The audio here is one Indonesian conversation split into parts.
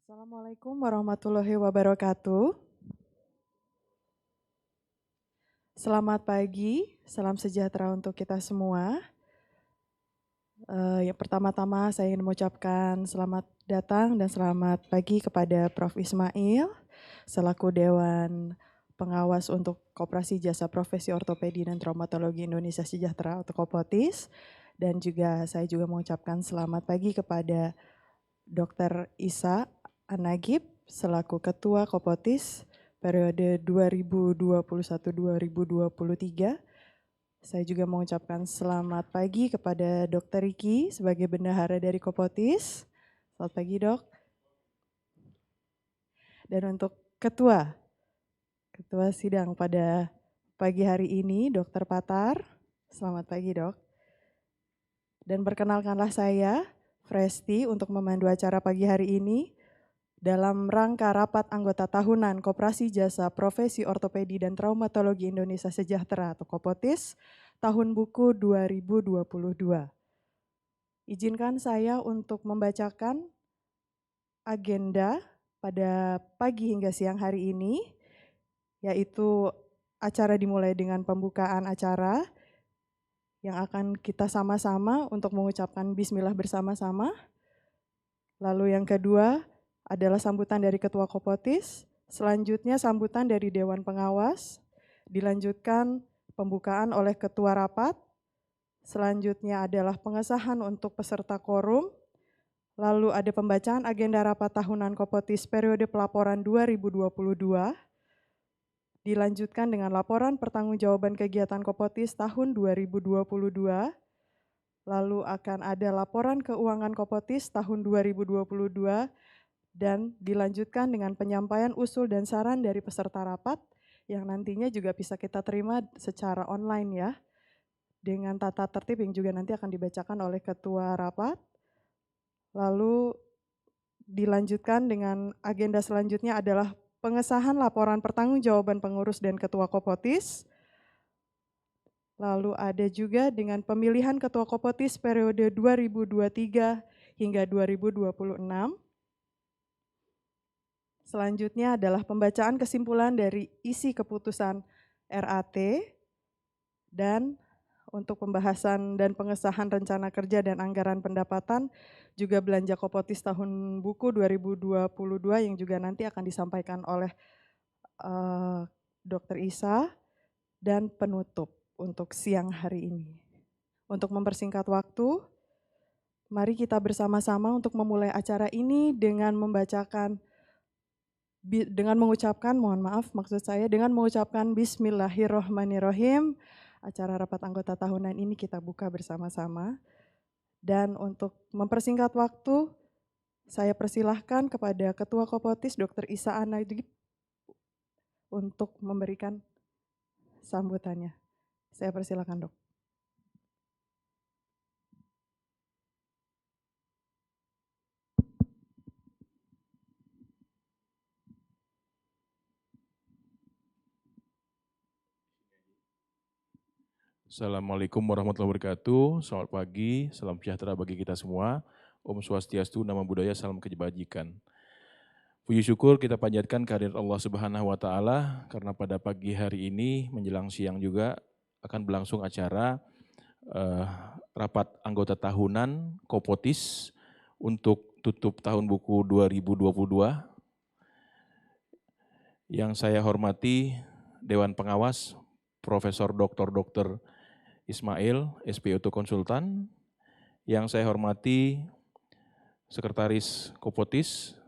Assalamualaikum warahmatullahi wabarakatuh. Selamat pagi, salam sejahtera untuk kita semua. Yang pertama-tama saya ingin mengucapkan selamat datang dan selamat pagi kepada Prof. Ismail selaku Dewan Pengawas untuk Koperasi Jasa Profesi Ortopedi dan Traumatologi Indonesia Sejahtera atau Kopotis. Dan juga saya juga mengucapkan selamat pagi kepada Dr. Isa Anagib selaku Ketua Kopotis periode 2021-2023. Saya juga mengucapkan selamat pagi kepada Dr. Riki sebagai bendahara dari Kopotis. Selamat pagi, Dok. Dan untuk Ketua sidang pada pagi hari ini, Dr. Patar. Selamat pagi, Dok. Dan perkenalkanlah saya, Fresti, untuk memandu acara pagi hari ini dalam rangka rapat anggota tahunan Koperasi Jasa Profesi Ortopedi dan Traumatologi Indonesia Sejahtera atau Kopotis tahun buku 2022. Izinkan saya untuk membacakan agenda pada pagi hingga siang hari ini, yaitu acara dimulai dengan pembukaan acara yang akan kita sama-sama untuk mengucapkan bismillah bersama-sama. Lalu yang kedua adalah sambutan dari Ketua Kopotis, selanjutnya sambutan dari Dewan Pengawas, dilanjutkan pembukaan oleh Ketua Rapat, selanjutnya adalah pengesahan untuk peserta quorum, lalu ada pembacaan agenda rapat tahunan Kopotis periode pelaporan 2022, dilanjutkan dengan laporan pertanggungjawaban kegiatan Kopotis tahun 2022, lalu akan ada laporan keuangan Kopotis tahun 2022, dan dilanjutkan dengan penyampaian usul dan saran dari peserta rapat yang nantinya juga bisa kita terima secara online ya, dengan tata tertib yang juga nanti akan dibacakan oleh Ketua Rapat. Lalu dilanjutkan dengan agenda selanjutnya adalah pengesahan laporan pertanggungjawaban pengurus dan Ketua Kopotis. Lalu ada juga dengan pemilihan Ketua Kopotis periode 2023 hingga 2026. Selanjutnya adalah pembacaan kesimpulan dari isi keputusan RAT dan untuk pembahasan dan pengesahan rencana kerja dan anggaran pendapatan juga belanja Kopotis tahun buku 2022 yang juga nanti akan disampaikan oleh Dr. Isa dan penutup untuk siang hari ini. Untuk mempersingkat waktu, mari kita bersama-sama untuk memulai acara ini dengan mengucapkan Bismillahirrohmanirrohim. Acara rapat anggota tahunan ini kita buka bersama-sama. Dan untuk mempersingkat waktu, saya persilahkan kepada Ketua Kopotis Dr. Isa Anagib untuk memberikan sambutannya. Saya persilahkan, Dok. Assalamualaikum warahmatullahi wabarakatuh. Selamat pagi, salam sejahtera bagi kita semua. Om Swastiastu, Namo Buddhaya, salam kebajikan. Puji syukur kita panjatkan kehadirat Allah Subhanahu wa Ta'ala, karena pada pagi hari ini menjelang siang juga akan berlangsung acara rapat anggota tahunan Kopotis untuk tutup tahun buku 2022. Yang saya hormati Dewan Pengawas Profesor Dr. Ismail, SPOT Konsultan. Yang saya hormati Sekretaris Kopotis,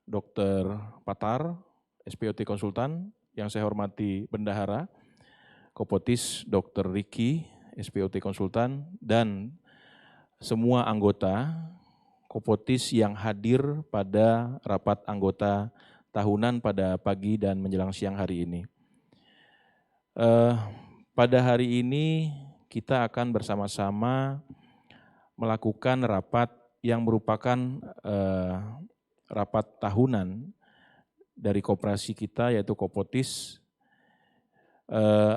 Dr. Patar, SPOT Konsultan. Yang saya hormati Bendahara Kopotis, Dr. Riki, SPOT Konsultan. Dan semua anggota Kopotis yang hadir pada rapat anggota tahunan pada pagi dan menjelang siang hari ini. Pada hari ini kita akan bersama-sama melakukan rapat yang merupakan rapat tahunan dari koperasi kita yaitu Kopotis.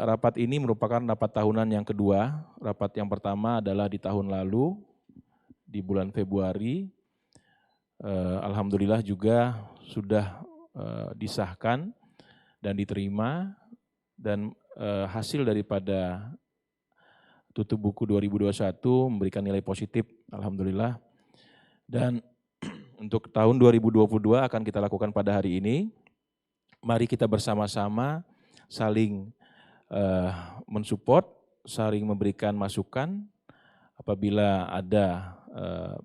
Rapat ini merupakan rapat tahunan yang kedua. Rapat yang pertama adalah di tahun lalu di bulan Februari. Alhamdulillah juga sudah disahkan dan diterima, dan hasil daripada tutup buku 2021 memberikan nilai positif, alhamdulillah. Dan untuk tahun 2022 akan kita lakukan pada hari ini. Mari kita bersama-sama saling mensupport, saling memberikan masukan. Apabila ada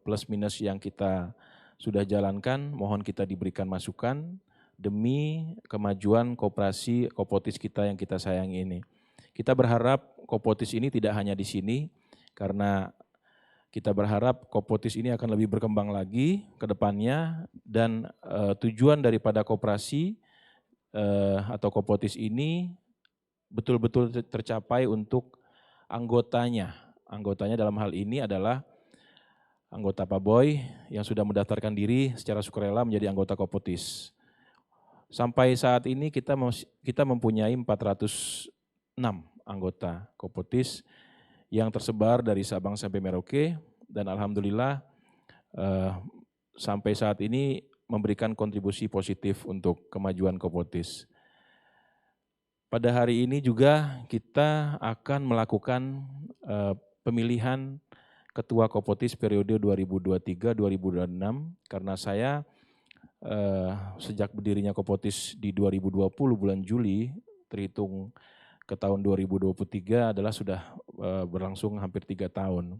plus minus yang kita sudah jalankan, mohon kita diberikan masukan demi kemajuan koperasi Kopotis kita yang kita sayangi ini. Kita berharap Kopotis ini tidak hanya di sini, karena kita berharap Kopotis ini akan lebih berkembang lagi ke depannya, dan tujuan daripada koperasi atau Kopotis ini betul-betul tercapai untuk anggotanya. Anggotanya dalam hal ini adalah anggota Pak Boy yang sudah mendaftarkan diri secara sukarela menjadi anggota Kopotis. Sampai saat ini kita mempunyai 406 anggota Kopotis yang tersebar dari Sabang sampai Merauke, dan alhamdulillah sampai saat ini memberikan kontribusi positif untuk kemajuan Kopotis. Pada hari ini juga kita akan melakukan pemilihan Ketua Kopotis periode 2023-2026, karena saya sejak berdirinya Kopotis di 2020 bulan Juli, terhitung ke tahun 2023 adalah sudah berlangsung hampir 3 tahun.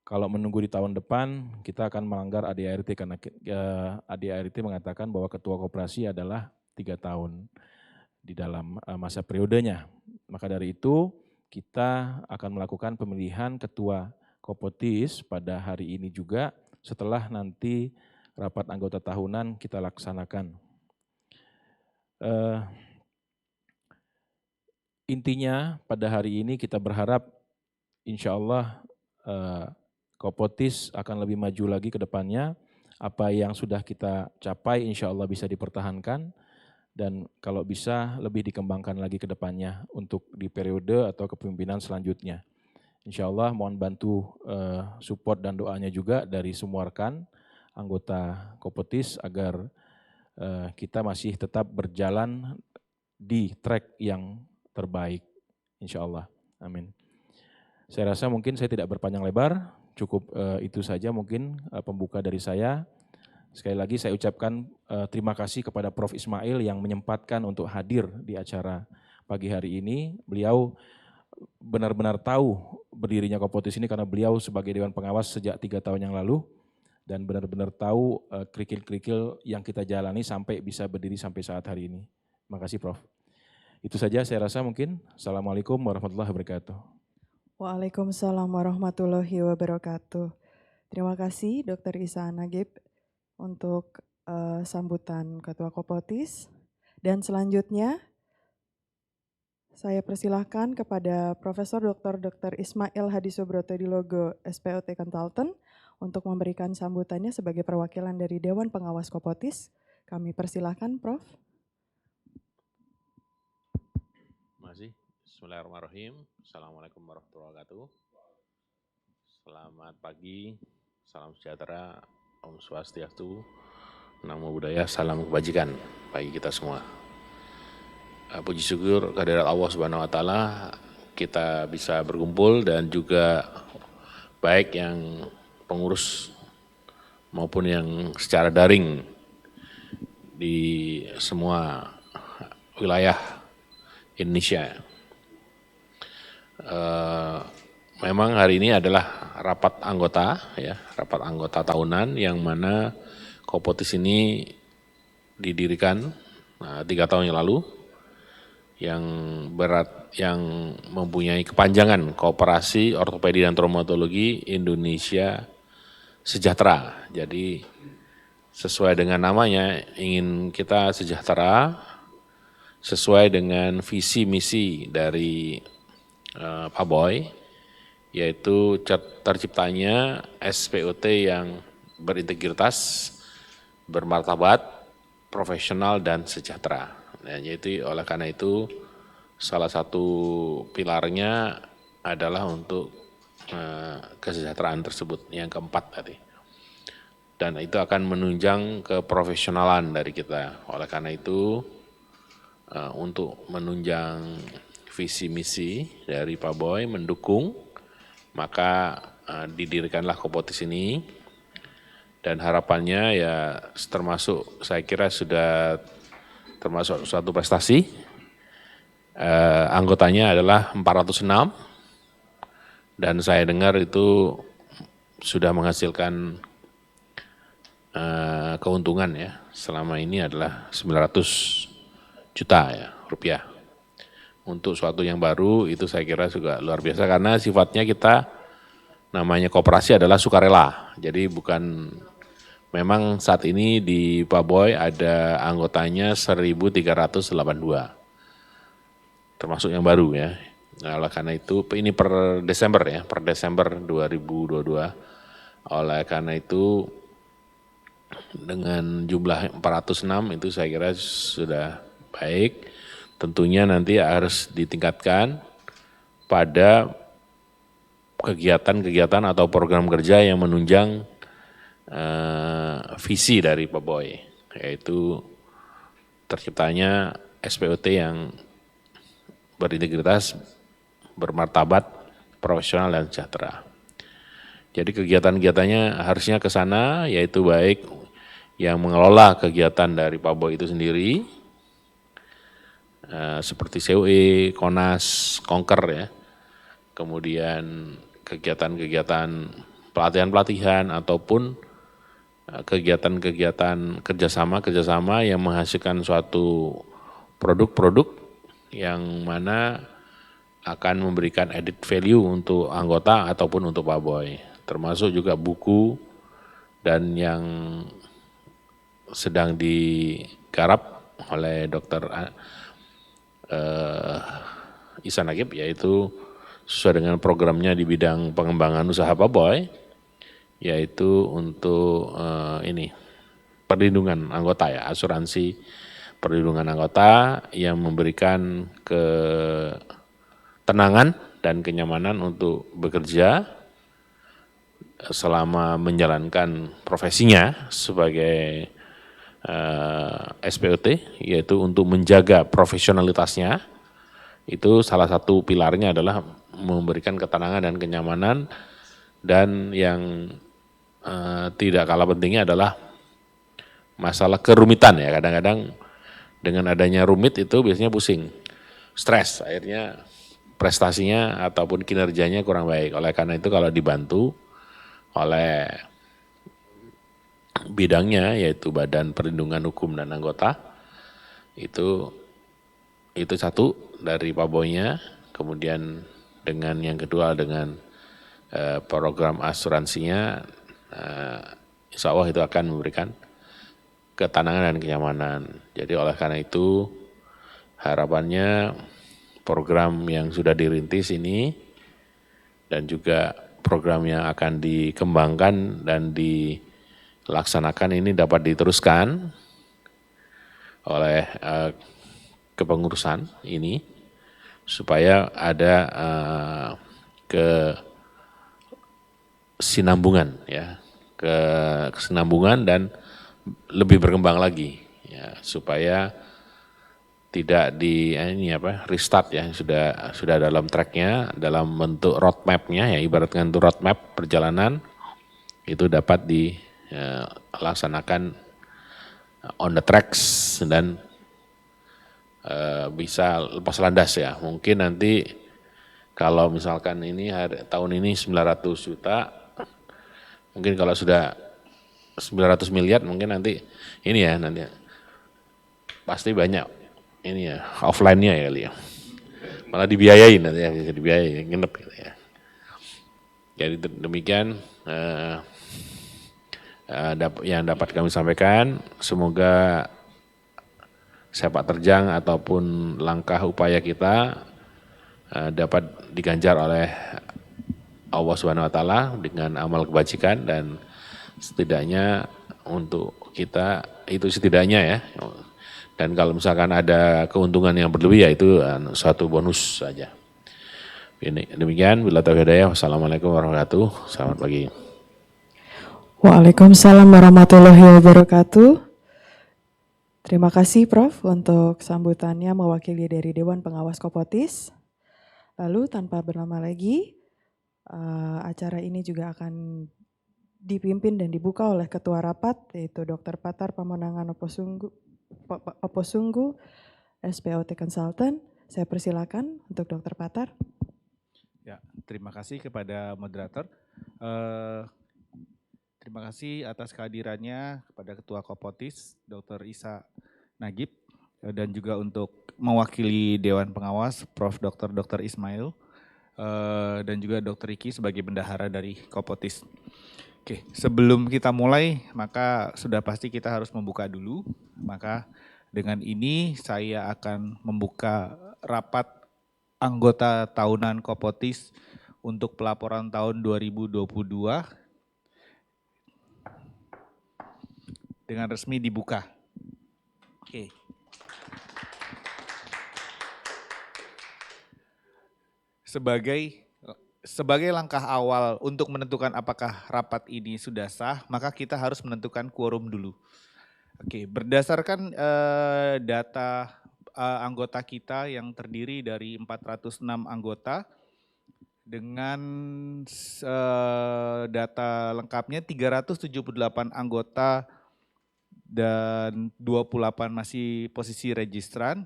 Kalau menunggu di tahun depan, kita akan melanggar ADART, karena ADART mengatakan bahwa ketua koperasi adalah 3 tahun di dalam masa periodenya. Maka dari itu, kita akan melakukan pemilihan ketua Kopotis pada hari ini juga, setelah nanti rapat anggota tahunan kita laksanakan. Intinya pada hari ini kita berharap insya Allah Kopotis akan lebih maju lagi ke depannya. Apa yang sudah kita capai insya Allah bisa dipertahankan, dan kalau bisa lebih dikembangkan lagi ke depannya untuk di periode atau kepemimpinan selanjutnya. Insya Allah mohon bantu support dan doanya juga dari semua rekan anggota Kopotis agar kita masih tetap berjalan di track yang terbaik, insya Allah. Amin. Saya rasa mungkin saya tidak berpanjang lebar, cukup itu saja mungkin pembuka dari saya. Sekali lagi saya ucapkan terima kasih kepada Prof. Ismail yang menyempatkan untuk hadir di acara pagi hari ini. Beliau benar-benar tahu berdirinya Kopotis ini karena beliau sebagai Dewan Pengawas sejak 3 tahun yang lalu, dan benar-benar tahu kerikil-kerikil yang kita jalani sampai bisa berdiri sampai saat hari ini. Terima kasih Prof. Itu saja saya rasa mungkin. Assalamualaikum warahmatullahi wabarakatuh. Waalaikumsalam warahmatullahi wabarakatuh. Terima kasih Dr. Isa Nagib untuk sambutan Ketua Kopotis. Dan selanjutnya saya persilahkan kepada Profesor Dr. Ismail Hadi Subroto Dilogo, SPOT Consultant, untuk memberikan sambutannya sebagai perwakilan dari Dewan Pengawas Kopotis. Kami persilahkan, Prof. Terima kasih. Bismillahirrahmanirrahim. Assalamualaikum warahmatullahi wabarakatuh. Selamat pagi, salam sejahtera, Om Swastiastu, Namo Buddhaya, salam kebajikan bagi kita semua. Puji syukur kehadirat Allah Subhanahu wa taala kita bisa berkumpul, dan juga baik yang pengurus maupun yang secara daring di semua wilayah Indonesia. Memang hari ini adalah rapat anggota, ya, rapat anggota tahunan yang mana Kopotis ini didirikan 3 tahun yang lalu, yang mempunyai kepanjangan Koperasi Ortopedi dan Traumatologi Indonesia Sejahtera. Jadi sesuai dengan namanya, ingin kita sejahtera, sesuai dengan visi misi dari Pak Boy, yaitu terciptanya SPOT yang berintegritas, bermartabat, profesional, dan sejahtera. Nah, yaitu oleh karena itu salah satu pilarnya adalah untuk kesejahteraan tersebut, yang keempat tadi. dan itu akan menunjang keprofesionalan dari kita. Oleh karena itu, untuk menunjang visi misi dari Pak Boy mendukung, maka didirikanlah Kopotis ini, dan harapannya ya termasuk, saya kira sudah termasuk suatu prestasi. Anggotanya adalah 406, dan saya dengar itu sudah menghasilkan keuntungan ya, selama ini adalah 900 juta ya, rupiah. Untuk suatu yang baru itu saya kira juga luar biasa, karena sifatnya kita namanya koperasi adalah sukarela. Jadi bukan, memang saat ini di Pak Boy ada anggotanya 1.382, termasuk yang baru ya. Nah, oleh karena itu, ini per Desember ya, per Desember 2022. Oleh karena itu, dengan jumlah 406 itu saya kira sudah baik. Tentunya nanti harus ditingkatkan pada kegiatan-kegiatan atau program kerja yang menunjang visi dari Pak Boy, yaitu terciptanya SPOT yang berintegritas, bermartabat, profesional, dan sejahtera. Jadi kegiatan-kegiatannya harusnya ke sana, yaitu baik yang mengelola kegiatan dari Pak Boy itu sendiri, seperti COE, KONAS, Konker ya, kemudian kegiatan-kegiatan pelatihan-pelatihan ataupun kegiatan-kegiatan kerjasama yang menghasilkan suatu produk-produk yang mana akan memberikan added value untuk anggota ataupun untuk Pak Boy, termasuk juga buku dan yang sedang digarap oleh Dr. Ihsan Nagib, yaitu sesuai dengan programnya di bidang pengembangan usaha Pak Boy, yaitu untuk perlindungan anggota ya, asuransi perlindungan anggota yang memberikan ketenangan dan kenyamanan untuk bekerja selama menjalankan profesinya sebagai SPOT, yaitu untuk menjaga profesionalitasnya. Itu salah satu pilarnya adalah memberikan ketenangan dan kenyamanan, dan yang tidak kalah pentingnya adalah masalah kerumitan ya. Kadang-kadang dengan adanya rumit itu biasanya pusing, stres, akhirnya prestasinya ataupun kinerjanya kurang baik. Oleh karena itu kalau dibantu oleh bidangnya, yaitu Badan Perlindungan Hukum dan Anggota, itu satu dari Pak Boy-nya. Kemudian dengan yang kedua dengan program asuransinya, insya Allah itu akan memberikan ketenangan dan kenyamanan. Jadi oleh karena itu harapannya program yang sudah dirintis ini dan juga program yang akan dikembangkan dan dilaksanakan ini dapat diteruskan oleh kepengurusan ini, supaya ada kesinambungan ya, kesinambungan dan lebih berkembang lagi ya, supaya tidak restart ya, sudah dalam tracknya, dalam bentuk roadmap-nya ya, ibaratkan itu roadmap perjalanan itu dapat dilaksanakan on the tracks dan bisa lepas landas ya. Mungkin nanti kalau misalkan ini tahun ini 900 juta, mungkin kalau sudah 900 miliar mungkin nanti ini ya, nanti pasti banyak ini ya, offline-nya ya kali ya. Malah dibiayain nanti ya, bisa dibiayain, nginep gitu ya. Jadi demikian yang dapat kami sampaikan. Semoga sepak terjang ataupun langkah upaya kita dapat diganjar oleh Allah Subhanahu wa taala dengan amal kebajikan, dan setidaknya untuk kita itu setidaknya ya. Dan kalau misalkan ada keuntungan yang berlebih ya itu suatu bonus saja. Ini demikian, bila taufiq hidayah. Wassalamualaikum warahmatullahi wabarakatuh. Selamat pagi. Waalaikumsalam warahmatullahi wabarakatuh. Terima kasih Prof untuk sambutannya mewakili dari Dewan Pengawas Kopotis. Lalu tanpa berlama lagi, acara ini juga akan dipimpin dan dibuka oleh Ketua Rapat, yaitu Dr. Patar Pamonangan Oposunggu, SPOT Consultant. Saya persilakan untuk Dr. Patar. Ya, terima kasih kepada moderator. Terima kasih atas kehadirannya kepada Ketua Kopotis, Dr. Isa Nagib, dan juga untuk mewakili Dewan Pengawas, Prof. Dr. Ismail, dan juga Dr. Riki sebagai bendahara dari Kopotis. Oke, sebelum kita mulai, maka sudah pasti kita harus membuka dulu. Maka dengan ini saya akan membuka rapat anggota tahunan Kopotis untuk pelaporan tahun 2022 dengan resmi dibuka. Oke. Sebagai langkah awal untuk menentukan apakah rapat ini sudah sah, maka kita harus menentukan quorum dulu. Oke, berdasarkan data anggota kita yang terdiri dari 406 anggota, dengan data lengkapnya 378 anggota dan 28 masih posisi registran,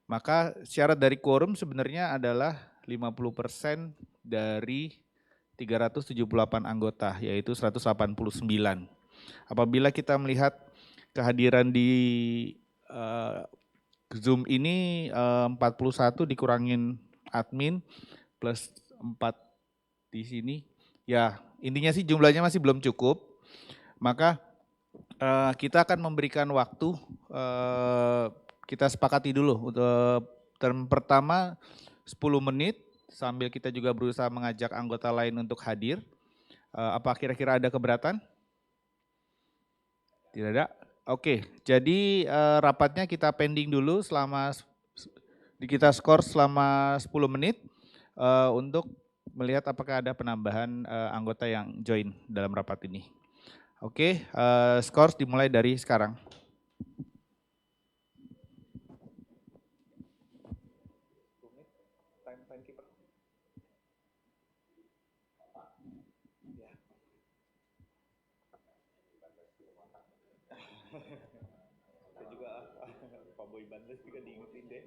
maka syarat dari quorum sebenarnya adalah 50% dari 378 anggota, yaitu 189. Apabila kita melihat kehadiran di Zoom ini 41 dikurangin admin plus 4 di sini, ya intinya sih jumlahnya masih belum cukup, maka kita akan memberikan waktu, kita sepakati dulu untuk term pertama 10 menit sambil kita juga berusaha mengajak anggota lain untuk hadir. Apa kira-kira ada keberatan? Tidak ada? Oke, jadi rapatnya kita pending dulu selama, kita skor selama 10 menit untuk melihat apakah ada penambahan anggota yang join dalam rapat ini. Oke, skor dimulai dari sekarang. Saya juga Pak Boy Bandes juga diingetin deh.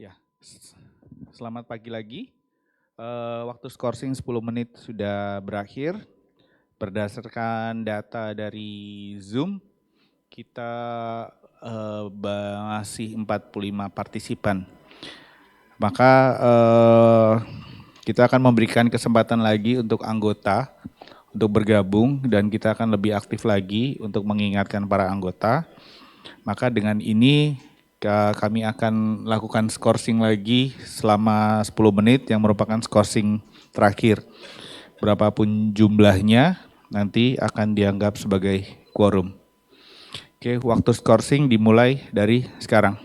Ya, selamat pagi lagi. Waktu skorsing 10 menit sudah berakhir. Berdasarkan data dari Zoom, kita masih 45 partisipan. Maka kita akan memberikan kesempatan lagi untuk anggota untuk bergabung dan kita akan lebih aktif lagi untuk mengingatkan para anggota. Maka dengan ini kami akan lakukan skorsing lagi selama 10 menit yang merupakan skorsing terakhir. Berapapun jumlahnya nanti akan dianggap sebagai quorum. Oke, waktu skorsing dimulai dari sekarang.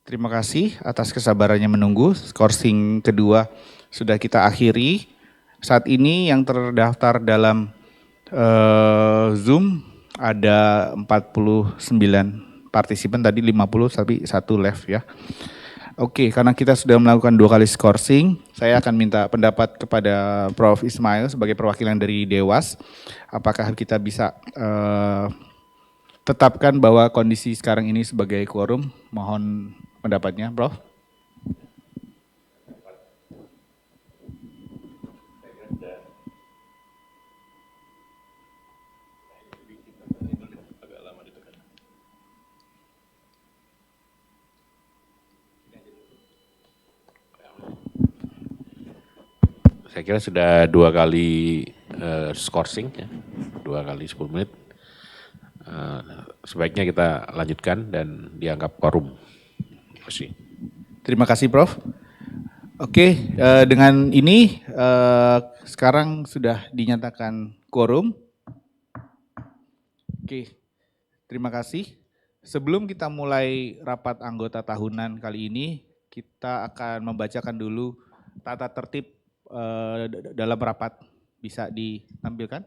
Terima kasih atas kesabarannya menunggu. Skorsing kedua sudah kita akhiri. Saat ini yang terdaftar dalam Zoom ada 49 partisipan, tadi 50 tapi satu left ya. Oke, karena kita sudah melakukan 2 kali skorsing, saya akan minta pendapat kepada Prof. Ismail sebagai perwakilan dari Dewas. Apakah kita bisa tetapkan bahwa kondisi sekarang ini sebagai quorum? Mohon pendapatnya, Prof. Saya kira sudah 2 kali skorsing ya, 2 kali 10 menit. Sebaiknya kita lanjutkan dan dianggap quorum. Terima kasih. Terima kasih, Prof. Oke, dengan ini sekarang sudah dinyatakan quorum. Oke, terima kasih. Sebelum kita mulai rapat anggota tahunan kali ini, kita akan membacakan dulu tata tertib dalam rapat. Bisa ditampilkan?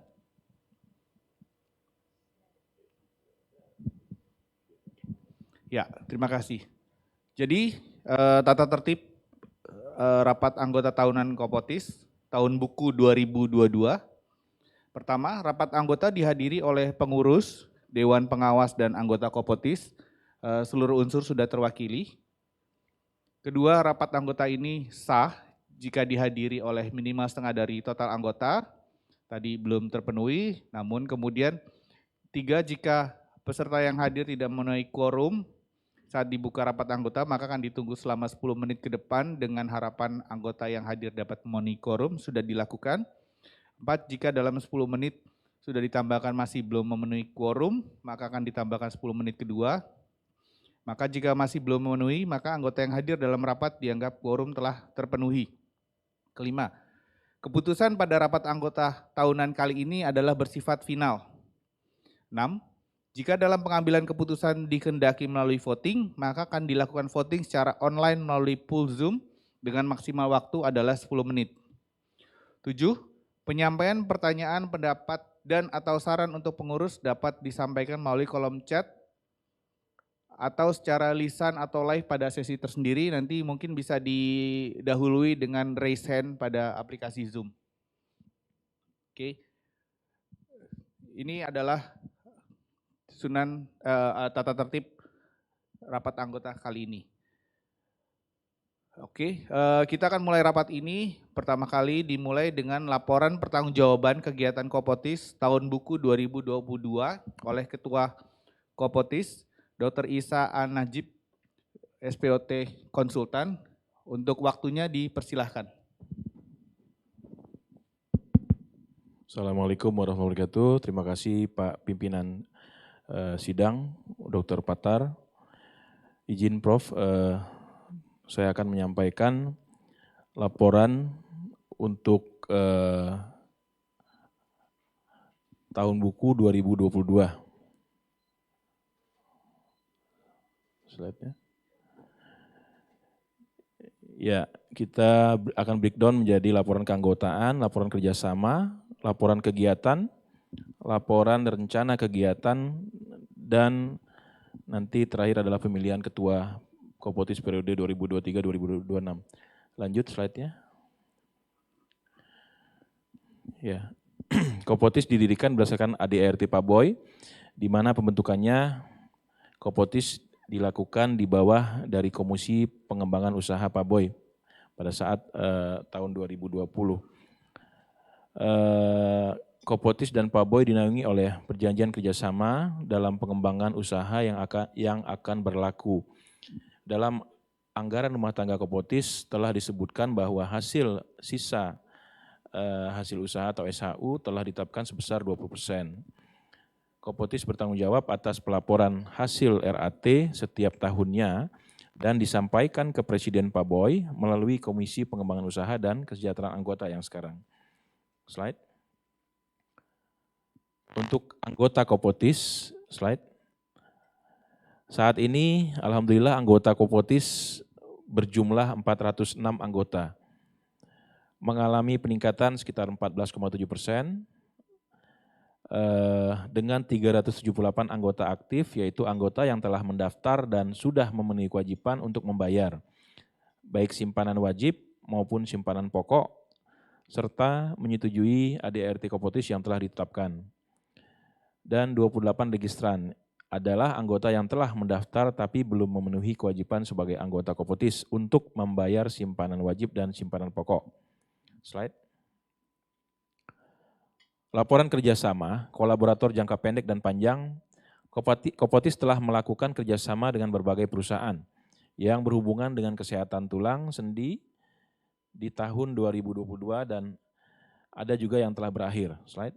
Ya, terima kasih. Jadi tata tertib rapat anggota tahunan Kopotis tahun buku 2022. Pertama, rapat anggota dihadiri oleh pengurus, Dewan Pengawas dan anggota Kopotis. Seluruh unsur sudah terwakili. Kedua, rapat anggota ini sah jika dihadiri oleh minimal setengah dari total anggota. Tadi belum terpenuhi, namun kemudian 3, jika peserta yang hadir tidak memenuhi quorum saat dibuka rapat anggota, maka akan ditunggu selama 10 menit ke depan dengan harapan anggota yang hadir dapat memenuhi quorum sudah dilakukan. 4, jika dalam 10 menit sudah ditambahkan masih belum memenuhi quorum, maka akan ditambahkan 10 menit kedua. Maka jika masih belum memenuhi, maka anggota yang hadir dalam rapat dianggap quorum telah terpenuhi. Kelima, keputusan pada rapat anggota tahunan kali ini adalah bersifat final. 6, jika dalam pengambilan keputusan dikehendaki melalui voting, maka akan dilakukan voting secara online melalui pool Zoom dengan maksimal waktu adalah 10 menit. 7, penyampaian pertanyaan, pendapat, dan atau saran untuk pengurus dapat disampaikan melalui kolom chat atau secara lisan atau live pada sesi tersendiri. Nanti mungkin bisa didahului dengan raise hand pada aplikasi Zoom. Oke, ini adalah susunan tata tertib rapat anggota kali ini. Oke, kita akan mulai rapat ini. Pertama kali dimulai dengan laporan pertanggungjawaban kegiatan Kopotis tahun buku 2022 oleh Ketua Kopotis, Dr. Isa An-Najib, SPOT Konsultan. Untuk waktunya dipersilahkan. Assalamualaikum warahmatullahi wabarakatuh. Terima kasih Pak Pimpinan Sidang, Dr. Patar. Izin Prof, saya akan menyampaikan laporan untuk tahun buku 2022. Slide-nya. Ya, kita akan breakdown menjadi laporan keanggotaan, laporan kerjasama, laporan kegiatan, laporan rencana kegiatan, dan nanti terakhir adalah pemilihan ketua Kopotis periode 2023-2026. Lanjut slide-nya. Ya, Kopotis didirikan berdasarkan ADART Paboy, di mana pembentukannya Kopotis dilakukan di bawah dari Komisi Pengembangan Usaha Paboy pada saat tahun 2020. Kopotis dan Paboy dinaungi oleh perjanjian kerjasama dalam pengembangan usaha yang akan berlaku. Dalam anggaran rumah tangga Kopotis telah disebutkan bahwa hasil sisa hasil usaha atau SHU telah ditetapkan sebesar 20%. Kopotis bertanggung jawab atas pelaporan hasil RAT setiap tahunnya dan disampaikan ke Presiden Paboy melalui Komisi Pengembangan Usaha dan Kesejahteraan Anggota yang sekarang. Slide. Untuk anggota Kopotis, slide. Saat ini alhamdulillah anggota Kopotis berjumlah 406 anggota, mengalami peningkatan sekitar 14,7%, dengan 378 anggota aktif, yaitu anggota yang telah mendaftar dan sudah memenuhi kewajiban untuk membayar, baik simpanan wajib maupun simpanan pokok, serta menyetujui ADART Kopotis yang telah ditetapkan. Dan 28 registran adalah anggota yang telah mendaftar tapi belum memenuhi kewajiban sebagai anggota Kopotis untuk membayar simpanan wajib dan simpanan pokok. Slide. Laporan kerjasama, kolaborator jangka pendek dan panjang, Kopotis telah melakukan kerjasama dengan berbagai perusahaan yang berhubungan dengan kesehatan tulang, sendi di tahun 2022 dan ada juga yang telah berakhir. Slide.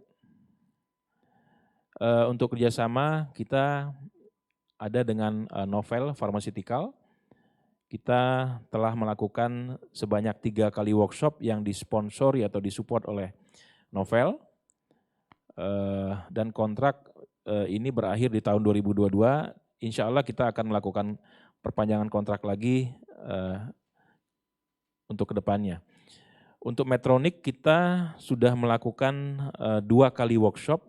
Untuk kerjasama kita ada dengan Novel Pharmaceutical. Kita telah melakukan sebanyak 3 kali workshop yang disponsori atau disupport oleh Novel. Dan kontrak ini berakhir di tahun 2022. Insya Allah kita akan melakukan perpanjangan kontrak lagi untuk kedepannya. Untuk Medtronic kita sudah melakukan 2 kali workshop.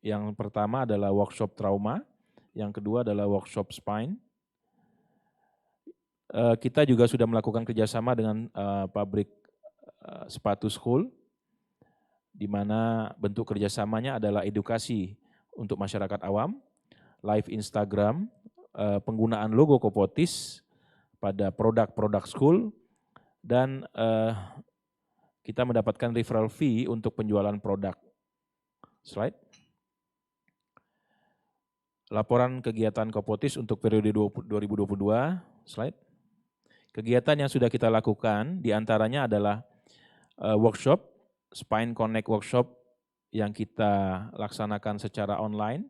Yang pertama adalah workshop trauma, yang kedua adalah workshop spine. Kita juga sudah melakukan kerjasama dengan pabrik sepatu School, di mana bentuk kerjasamanya adalah edukasi untuk masyarakat awam, live Instagram, penggunaan logo Kopotis pada produk-produk School, dan kita mendapatkan referral fee untuk penjualan produk. Slide. Laporan kegiatan Kopotis untuk periode 2022, slide. Kegiatan yang sudah kita lakukan diantaranya adalah workshop, Spine Connect Workshop yang kita laksanakan secara online,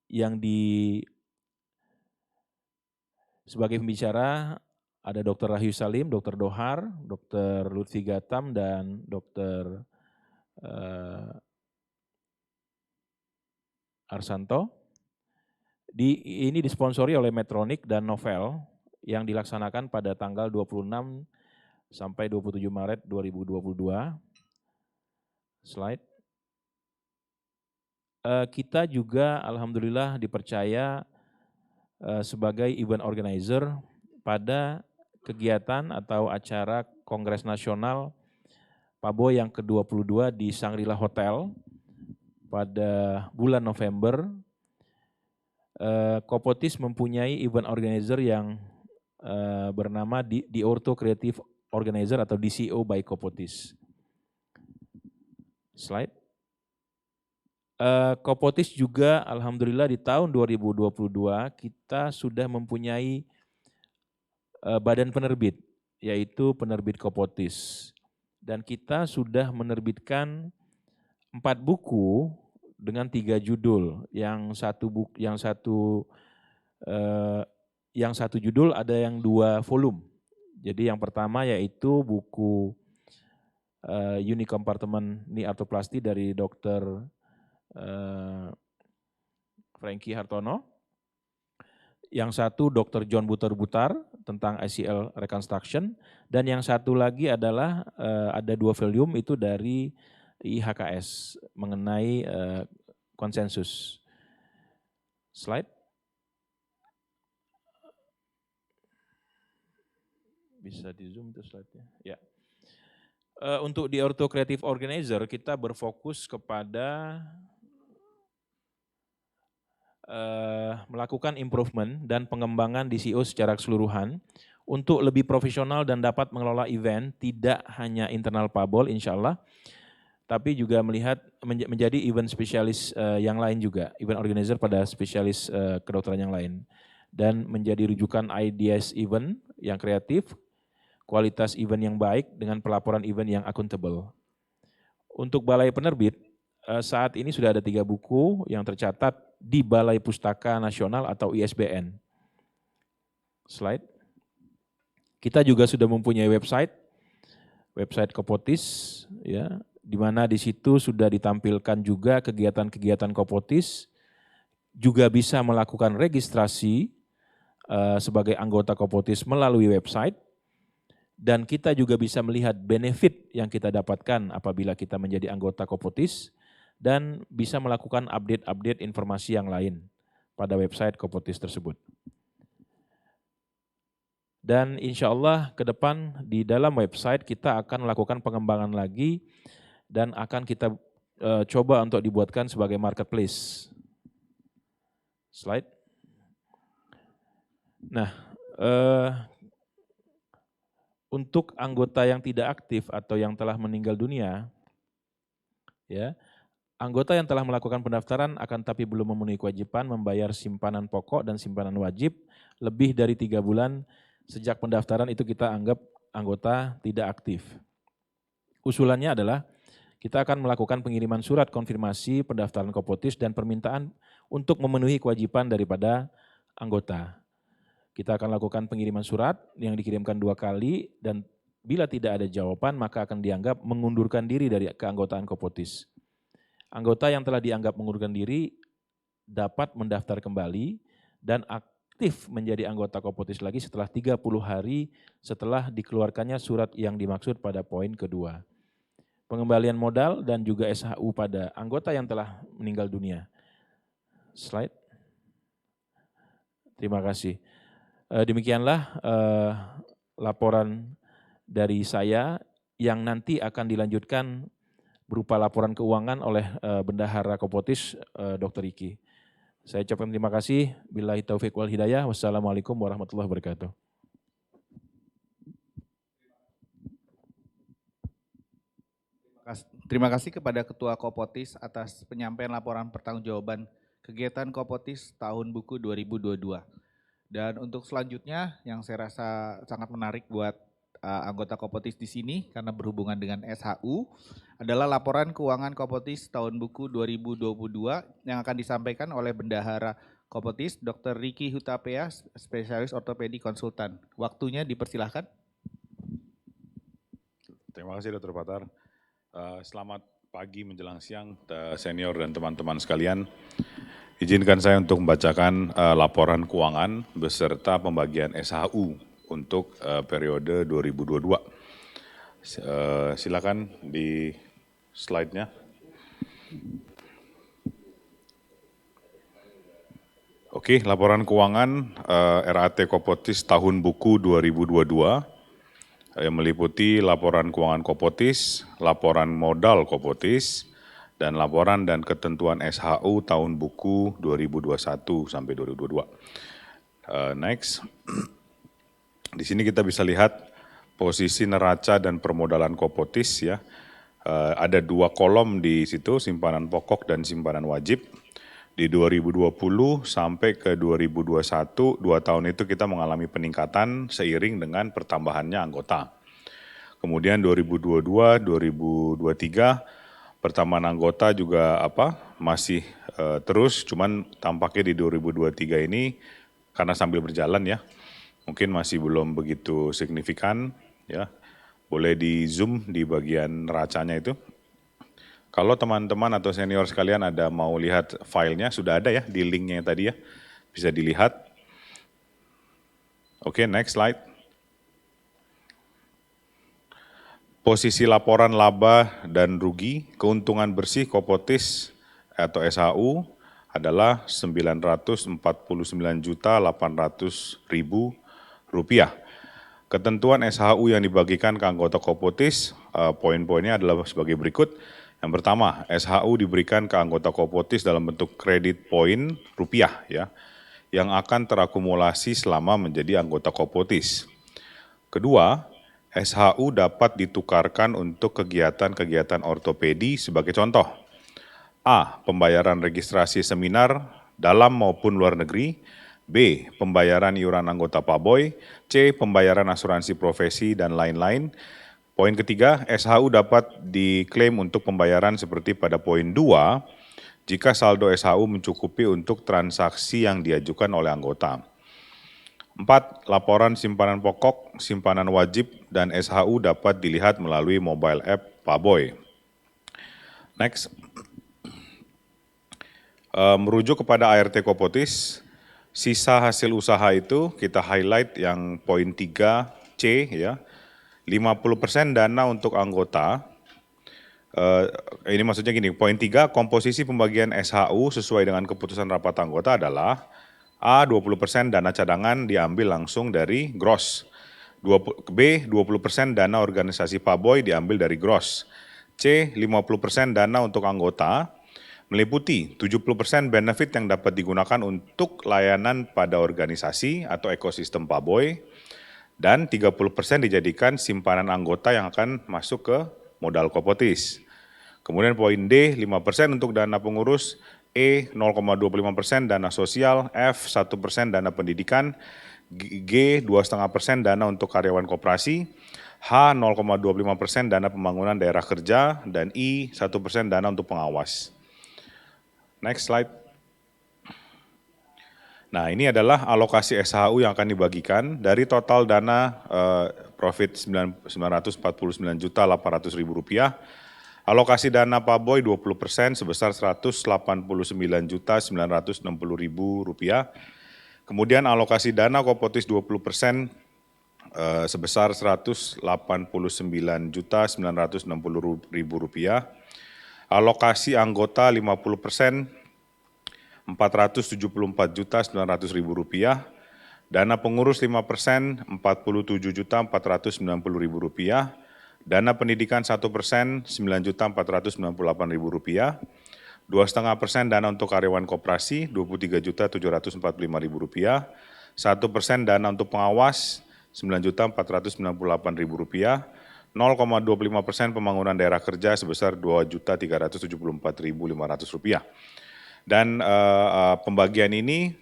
yang sebagai pembicara ada Dr. Rahyu Salim, Dr. Dohar, Dr. Lutfi Gatam, dan Dr. Arsanto. Ini disponsori oleh Medtronic dan Novel yang dilaksanakan pada tanggal 26 sampai 27 Maret 2022. Slide. Kita juga alhamdulillah dipercaya sebagai event organizer pada kegiatan atau acara Kongres Nasional PABO yang ke-22 di Shangri-La Hotel pada bulan November. Kopotis mempunyai event organizer yang bernama The Ortho Creative Organizer atau DCO by Kopotis. Slide. Kopotis juga alhamdulillah di tahun 2022 kita sudah mempunyai badan penerbit, yaitu penerbit Kopotis. Dan kita sudah menerbitkan 4 buku dengan 3 judul. Yang satu judul ada yang 2 volume. Jadi yang pertama yaitu buku Unicompartment Knee Arthroplasty dari Dr. Frankie Hartono. Yang satu Dr. John Butar tentang ACL Reconstruction, dan yang satu lagi adalah ada 2 volume itu dari IHKS mengenai konsensus. Slide. Bisa di zoom itu slide-nya. Ya. Untuk di Ortho Creative Organizer kita berfokus kepada melakukan improvement dan pengembangan DCO secara keseluruhan untuk lebih profesional dan dapat mengelola event tidak hanya internal PABOL insya Allah, tapi juga melihat menjadi event spesialis yang lain juga, event organizer pada spesialis kedokteran yang lain, dan menjadi rujukan ideas event yang kreatif, kualitas event yang baik dengan pelaporan event yang akuntabel. Untuk Balai Penerbit, saat ini sudah ada 3 buku yang tercatat di Balai Pustaka Nasional atau ISBN. Slide. Kita juga sudah mempunyai website Kopotis, ya, di mana di situ sudah ditampilkan juga kegiatan-kegiatan Kopotis, juga bisa melakukan registrasi sebagai anggota Kopotis melalui website, dan kita juga bisa melihat benefit yang kita dapatkan apabila kita menjadi anggota Kopotis, dan bisa melakukan update-update informasi yang lain pada website Kopotis tersebut. Dan insya Allah ke depan di dalam website kita akan melakukan pengembangan lagi dan akan kita coba untuk dibuatkan sebagai marketplace. Slide. Nah, untuk anggota yang tidak aktif atau yang telah meninggal dunia, ya, anggota yang telah melakukan pendaftaran akan tapi belum memenuhi kewajiban membayar simpanan pokok dan simpanan wajib lebih dari 3 bulan sejak pendaftaran, itu kita anggap anggota tidak aktif. Usulannya adalah kita akan melakukan pengiriman surat konfirmasi pendaftaran Kopotis dan permintaan untuk memenuhi kewajiban daripada anggota. Kita akan lakukan pengiriman surat yang dikirimkan 2 kali, dan bila tidak ada jawaban maka akan dianggap mengundurkan diri dari keanggotaan Kopotis. Anggota yang telah dianggap mengundurkan diri dapat mendaftar kembali dan aktif menjadi anggota Kopotis lagi setelah 30 hari setelah dikeluarkannya surat yang dimaksud pada poin kedua. Pengembalian modal dan juga SHU pada anggota yang telah meninggal dunia. Slide. Terima kasih. Demikianlah laporan dari saya yang nanti akan dilanjutkan berupa laporan keuangan oleh Bendahara Kopotis, Dr. Riki. Saya ucapkan terima kasih. Billahi taufiq wal hidayah. Wassalamualaikum warahmatullahi wabarakatuh. Terima kasih kepada Ketua Kopotis atas penyampaian laporan pertanggungjawaban kegiatan Kopotis tahun buku 2022. Dan untuk selanjutnya yang saya rasa sangat menarik buat anggota Kopotis di sini karena berhubungan dengan SHU adalah laporan keuangan Kopotis tahun buku 2022 yang akan disampaikan oleh Bendahara Kopotis Dr. Riki Hutapea, spesialis ortopedi konsultan. Waktunya dipersilahkan. Terima kasih Dr. Patar. Selamat pagi menjelang siang senior dan teman-teman sekalian. Izinkan saya untuk membacakan laporan keuangan beserta pembagian SHU untuk periode 2022. Silakan di slide-nya. Oke, laporan keuangan RAT Kopotis tahun buku 2022 yang meliputi laporan keuangan Kopotis, laporan modal Kopotis, dan laporan dan ketentuan SHU tahun buku 2021 sampai 2022. Next. Di sini kita bisa lihat posisi neraca dan permodalan Kopotis ya. Ada 2 kolom di situ, simpanan pokok dan simpanan wajib. Di 2020 sampai ke 2021, 2 tahun itu kita mengalami peningkatan seiring dengan pertambahannya anggota. Kemudian 2022, 2023, pertambahan anggota juga masih terus, cuman tampaknya di 2023 ini karena sambil berjalan ya, mungkin masih belum begitu signifikan ya. Boleh di zoom di bagian neracanya itu. Kalau teman-teman atau senior sekalian ada mau lihat filenya, sudah ada ya di linknya tadi ya, bisa dilihat. Oke, next slide. Posisi laporan laba dan rugi, keuntungan bersih Kopotis atau SHU adalah Rp949.800.000. Ketentuan SHU yang dibagikan ke anggota Kopotis, poin-poinnya adalah sebagai berikut. Yang pertama, SHU diberikan ke anggota Kopotis dalam bentuk kredit poin rupiah ya, yang akan terakumulasi selama menjadi anggota Kopotis. Kedua, SHU dapat ditukarkan untuk kegiatan-kegiatan ortopedi sebagai contoh. A. Pembayaran registrasi seminar dalam maupun luar negeri. B. Pembayaran iuran anggota Paboy. C. Pembayaran asuransi profesi dan lain-lain. Poin ketiga, SHU dapat diklaim untuk pembayaran seperti pada poin 2 jika saldo SHU mencukupi untuk transaksi yang diajukan oleh anggota. 4. Laporan simpanan pokok, simpanan wajib, dan SHU dapat dilihat melalui mobile app Paboy. Next. Merujuk kepada ART Kopotis, sisa hasil usaha itu kita highlight yang poin 3C ya, 50% dana untuk anggota. Ini maksudnya gini, poin 3, komposisi pembagian SHU sesuai dengan keputusan rapat anggota adalah A, 20% dana cadangan diambil langsung dari gross. B, 20% dana organisasi Paboy diambil dari gross. C, 50% dana untuk anggota, meliputi 70% benefit yang dapat digunakan untuk layanan pada organisasi atau ekosistem Paboy, dan 30% dijadikan simpanan anggota yang akan masuk ke modal Kopotis. Kemudian poin D, 5% untuk dana pengurus, E, 0,25% dana sosial, F, 1% dana pendidikan, G, 2,5% dana untuk karyawan koperasi, H, 0,25% dana pembangunan daerah kerja, dan I, 1% dana untuk pengawas. Next slide. Nah, ini adalah alokasi SHU yang akan dibagikan dari total dana profit Rp949.800.000. Alokasi dana Paboy 20% sebesar Rp189.960.000. Kemudian alokasi dana Kopotis 20% sebesar Rp189.960.000. Alokasi anggota 50% Rp474.900.000. Dana pengurus 5% Rp47.490.000. Dana pendidikan 1% Rp9.498.000. 2,5% dana untuk karyawan koperasi Rp23.745.000. 1% dana untuk pengawas Rp9.498.000. 0,25% pembangunan daerah kerja sebesar Rp2.374.500. Dan pembagian ini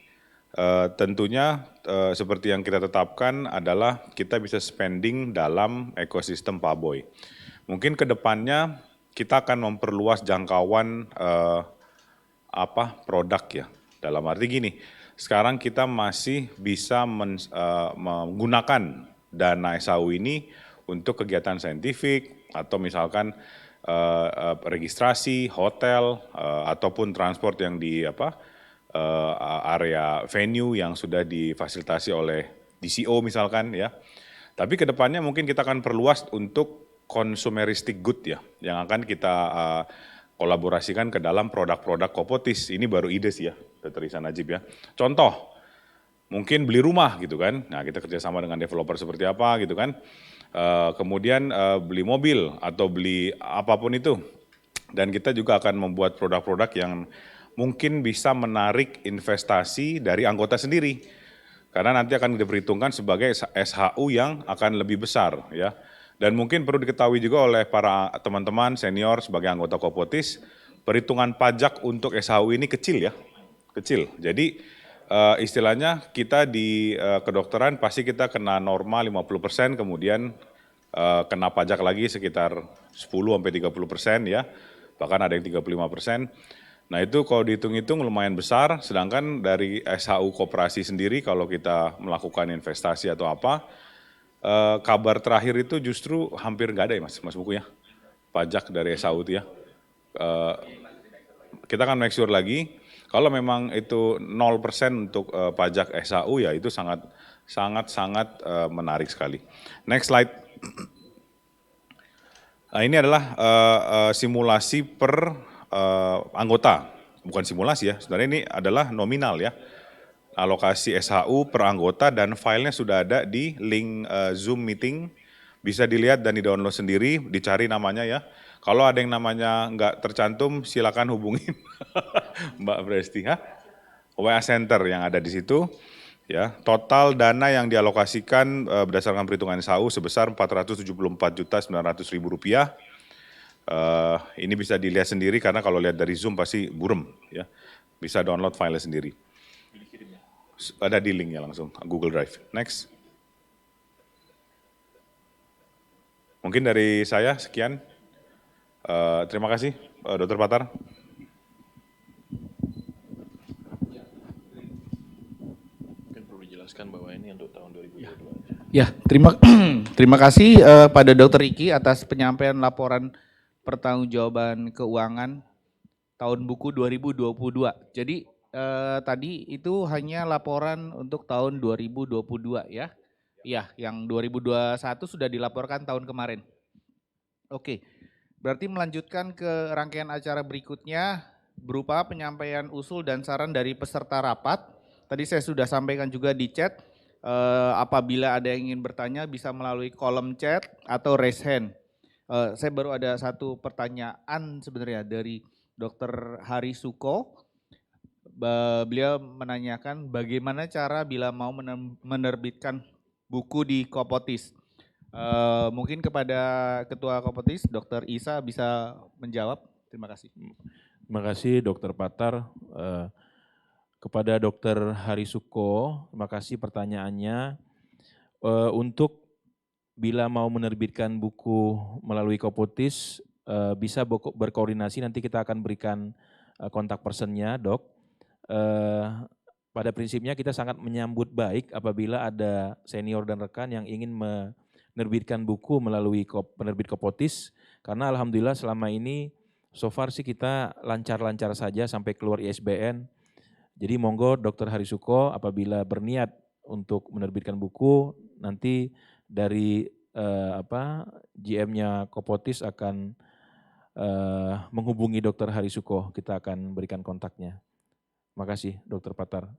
tentunya seperti yang kita tetapkan adalah kita bisa spending dalam ekosistem Paboy. Mungkin ke depannya kita akan memperluas jangkauan produk ya. Dalam arti gini, sekarang kita masih bisa menggunakan dana SHU ini untuk kegiatan saintifik atau misalkan registrasi, hotel, ataupun transport yang di area venue yang sudah difasilitasi oleh DCO misalkan ya. Tapi ke depannya mungkin kita akan perluas untuk consumeristic good ya, yang akan kita kolaborasikan ke dalam produk-produk Kopotis. Ini baru ide sih ya, Dr. Ihsan Najib ya. Contoh, mungkin beli rumah gitu kan, nah kita kerjasama dengan developer seperti apa gitu kan. Kemudian beli mobil atau beli apapun itu. Dan kita juga akan membuat produk-produk yang mungkin bisa menarik investasi dari anggota sendiri. Karena nanti akan diperhitungkan sebagai SHU yang akan lebih besar ya. Dan mungkin perlu diketahui juga oleh para teman-teman senior sebagai anggota Kopotis, perhitungan pajak untuk SHU ini kecil ya, kecil. Jadi istilahnya kita di kedokteran pasti kita kena norma 50%, kemudian kena pajak lagi sekitar 10-30% ya, bahkan ada yang 35%. Nah itu kalau dihitung-hitung lumayan besar, sedangkan dari SHU koperasi sendiri kalau kita melakukan investasi atau apa, kabar terakhir itu justru hampir nggak ada ya Mas Buku ya, pajak dari SHU itu ya. Kita akan make sure lagi, kalau memang itu 0% untuk pajak SHU ya itu sangat menarik sekali. Next slide. Nah ini adalah simulasi per anggota, bukan simulasi ya, sebenarnya ini adalah nominal ya. Alokasi SHU per anggota dan filenya sudah ada di link Zoom meeting, bisa dilihat dan di-download sendiri, dicari namanya ya. Kalau ada yang namanya nggak tercantum, silakan hubungin Mbak Presti, WA Center yang ada di situ. Ya, total dana yang dialokasikan berdasarkan perhitungan SHU sebesar Rp474.900.000. Ini bisa dilihat sendiri karena kalau lihat dari Zoom pasti burem ya. Bisa download file sendiri. Ada di linknya langsung, Google Drive. Next. Mungkin dari saya sekian. Terima kasih Dr. Patar. Mungkin perlu dijelaskan bahwa ini untuk tahun 2022. Ya, terima kasih pada Dr. Riki atas penyampaian laporan pertanggungjawaban keuangan tahun buku 2022. Jadi tadi itu hanya laporan untuk tahun 2022 ya. Iya, yang 2021 sudah dilaporkan tahun kemarin. Oke, berarti melanjutkan ke rangkaian acara berikutnya berupa penyampaian usul dan saran dari peserta rapat. Tadi saya sudah sampaikan juga di chat, apabila ada yang ingin bertanya bisa melalui kolom chat atau raise hand. Saya baru ada satu pertanyaan sebenarnya dari Dr. Hari Suko. Beliau menanyakan bagaimana cara bila mau menerbitkan buku di Kopotis. Mungkin kepada Ketua Kopotis, Dr. Isa bisa menjawab. Terima kasih. Terima kasih Dr. Patar. Kepada Dr. Hari Suko, terima kasih pertanyaannya. Untuk bila mau menerbitkan buku melalui Kopotis, bisa berkoordinasi, nanti kita akan berikan kontak personnya, Dok. Pada prinsipnya kita sangat menyambut baik apabila ada senior dan rekan yang ingin menerbitkan buku melalui penerbit Kopotis, karena alhamdulillah selama ini so far sih kita lancar-lancar saja sampai keluar ISBN. Jadi monggo Dr. Hari Suko apabila berniat untuk menerbitkan buku, nanti dari GM-nya Kopotis akan menghubungi Dr. Hari Suko, kita akan berikan kontaknya. Terima kasih Dr. Patar.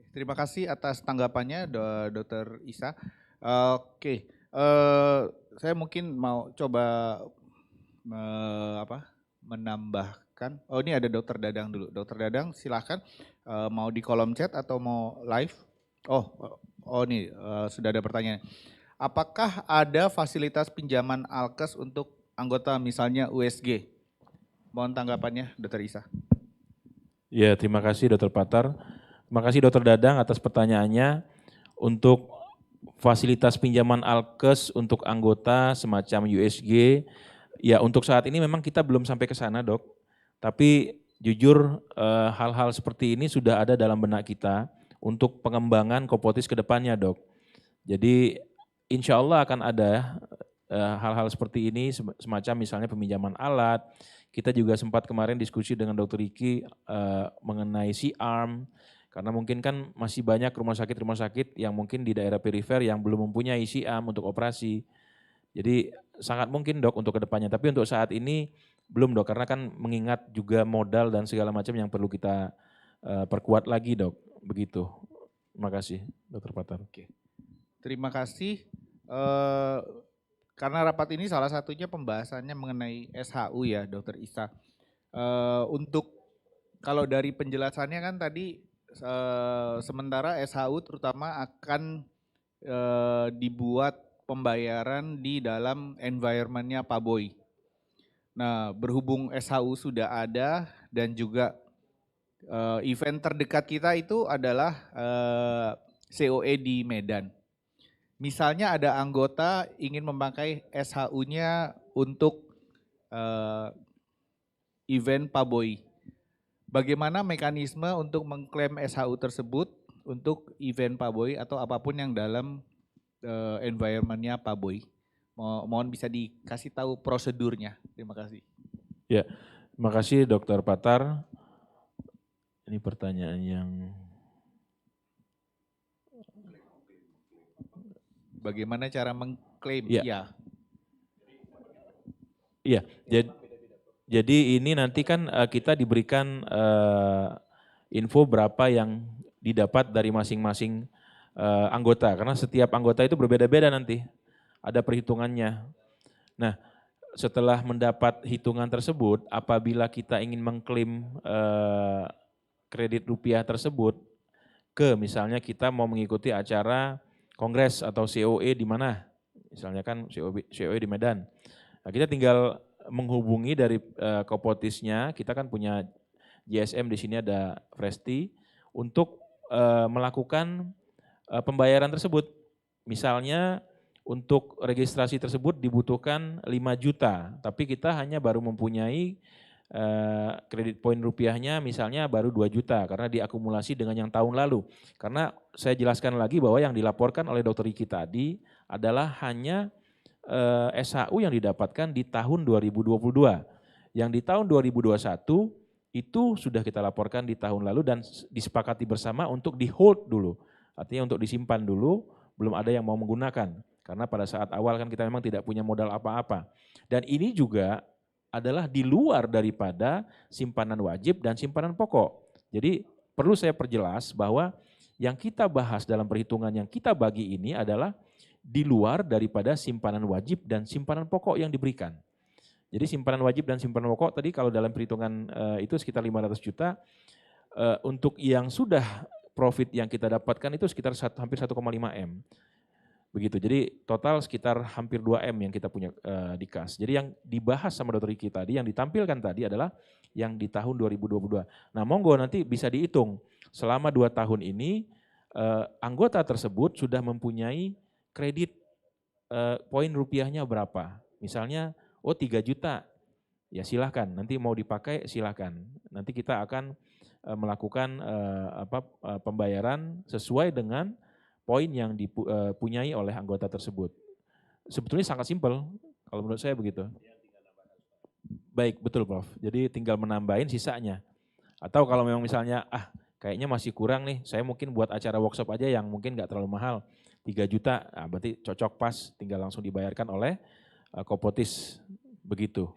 Terima kasih atas tanggapannya Dr. Isa. Oke, saya mungkin mau coba menambahkan. Oh, ini ada Dr. Dadang dulu. Dr. Dadang silahkan, mau di kolom chat atau mau live? Oh ini sudah ada pertanyaan. Apakah ada fasilitas pinjaman alkes untuk anggota misalnya USG? Mohon tanggapannya Dr. Isa. Ya, terima kasih Dr. Patar. Terima kasih Dr. Dadang atas pertanyaannya. Untuk fasilitas pinjaman alkes untuk anggota semacam USG, ya untuk saat ini memang kita belum sampai ke sana, Dok. Tapi jujur hal-hal seperti ini sudah ada dalam benak kita untuk pengembangan Kopotis ke depannya, Dok. Jadi insya Allah akan ada hal-hal seperti ini, semacam misalnya peminjaman alat. Kita juga sempat kemarin diskusi dengan Dr. Riki mengenai C-arm, karena mungkin kan masih banyak rumah sakit yang mungkin di daerah perifer yang belum mempunyai C-arm untuk operasi. Jadi sangat mungkin Dok untuk kedepannya, tapi untuk saat ini belum Dok, karena kan mengingat juga modal dan segala macam yang perlu kita perkuat lagi Dok, begitu. Terima kasih Dr. Patar. Oke. Terima kasih. Karena rapat ini salah satunya pembahasannya mengenai SHU ya Dr. Isa. Untuk kalau dari penjelasannya kan tadi sementara SHU terutama akan dibuat pembayaran di dalam environment-nya Pak Boy. Nah, berhubung SHU sudah ada dan juga event terdekat kita itu adalah COE di Medan. Misalnya ada anggota ingin memakai SHU-nya untuk event Pak Boy. Bagaimana mekanisme untuk mengklaim SHU tersebut untuk event Pak Boy atau apapun yang dalam environment-nya Pak Boy? Mohon bisa dikasih tahu prosedurnya. Terima kasih. Ya, terima kasih Dr. Patar. Ini pertanyaan yang... Bagaimana cara mengklaim? Ya. Iya, jadi ini nanti kan kita diberikan info berapa yang didapat dari masing-masing anggota, karena setiap anggota itu berbeda-beda nanti, ada perhitungannya. Nah, setelah mendapat hitungan tersebut, apabila kita ingin mengklaim kredit rupiah tersebut ke misalnya kita mau mengikuti acara kongres atau COE di mana, misalnya kan COE di Medan. Nah, kita tinggal menghubungi dari Kopotisnya, kita kan punya GSM di sini ada Presti, untuk melakukan pembayaran tersebut. Misalnya untuk registrasi tersebut dibutuhkan 5 juta, tapi kita hanya baru mempunyai kredit poin rupiahnya misalnya baru 2 juta karena diakumulasi dengan yang tahun lalu. Karena saya jelaskan lagi bahwa yang dilaporkan oleh Dr. Riki tadi adalah hanya SHU yang didapatkan di tahun 2022. Yang di tahun 2021 itu sudah kita laporkan di tahun lalu dan disepakati bersama untuk di hold dulu. Artinya untuk disimpan dulu, belum ada yang mau menggunakan. Karena pada saat awal kan kita memang tidak punya modal apa-apa. Dan ini juga adalah di luar daripada simpanan wajib dan simpanan pokok. Jadi perlu saya perjelas bahwa yang kita bahas dalam perhitungan yang kita bagi ini adalah di luar daripada simpanan wajib dan simpanan pokok yang diberikan. Jadi simpanan wajib dan simpanan pokok tadi kalau dalam perhitungan itu sekitar 500 juta, untuk yang sudah profit yang kita dapatkan itu sekitar hampir 1,5 M. Begitu, jadi total sekitar hampir 2 M yang kita punya di kas. Jadi yang dibahas sama Dr. Riki tadi, yang ditampilkan tadi adalah yang di tahun 2022. Nah monggo nanti bisa dihitung, selama 2 tahun ini anggota tersebut sudah mempunyai kredit poin rupiahnya berapa. Misalnya, 3 juta, ya silahkan, nanti mau dipakai silahkan. Nanti kita akan melakukan pembayaran sesuai dengan poin yang dipunyai oleh anggota tersebut. Sebetulnya sangat simpel, kalau menurut saya begitu. Baik, betul Prof. Jadi tinggal menambahin sisanya. Atau kalau memang misalnya, kayaknya masih kurang nih, saya mungkin buat acara workshop aja yang mungkin nggak terlalu mahal, 3 juta, berarti cocok pas, tinggal langsung dibayarkan oleh Kopotis, begitu.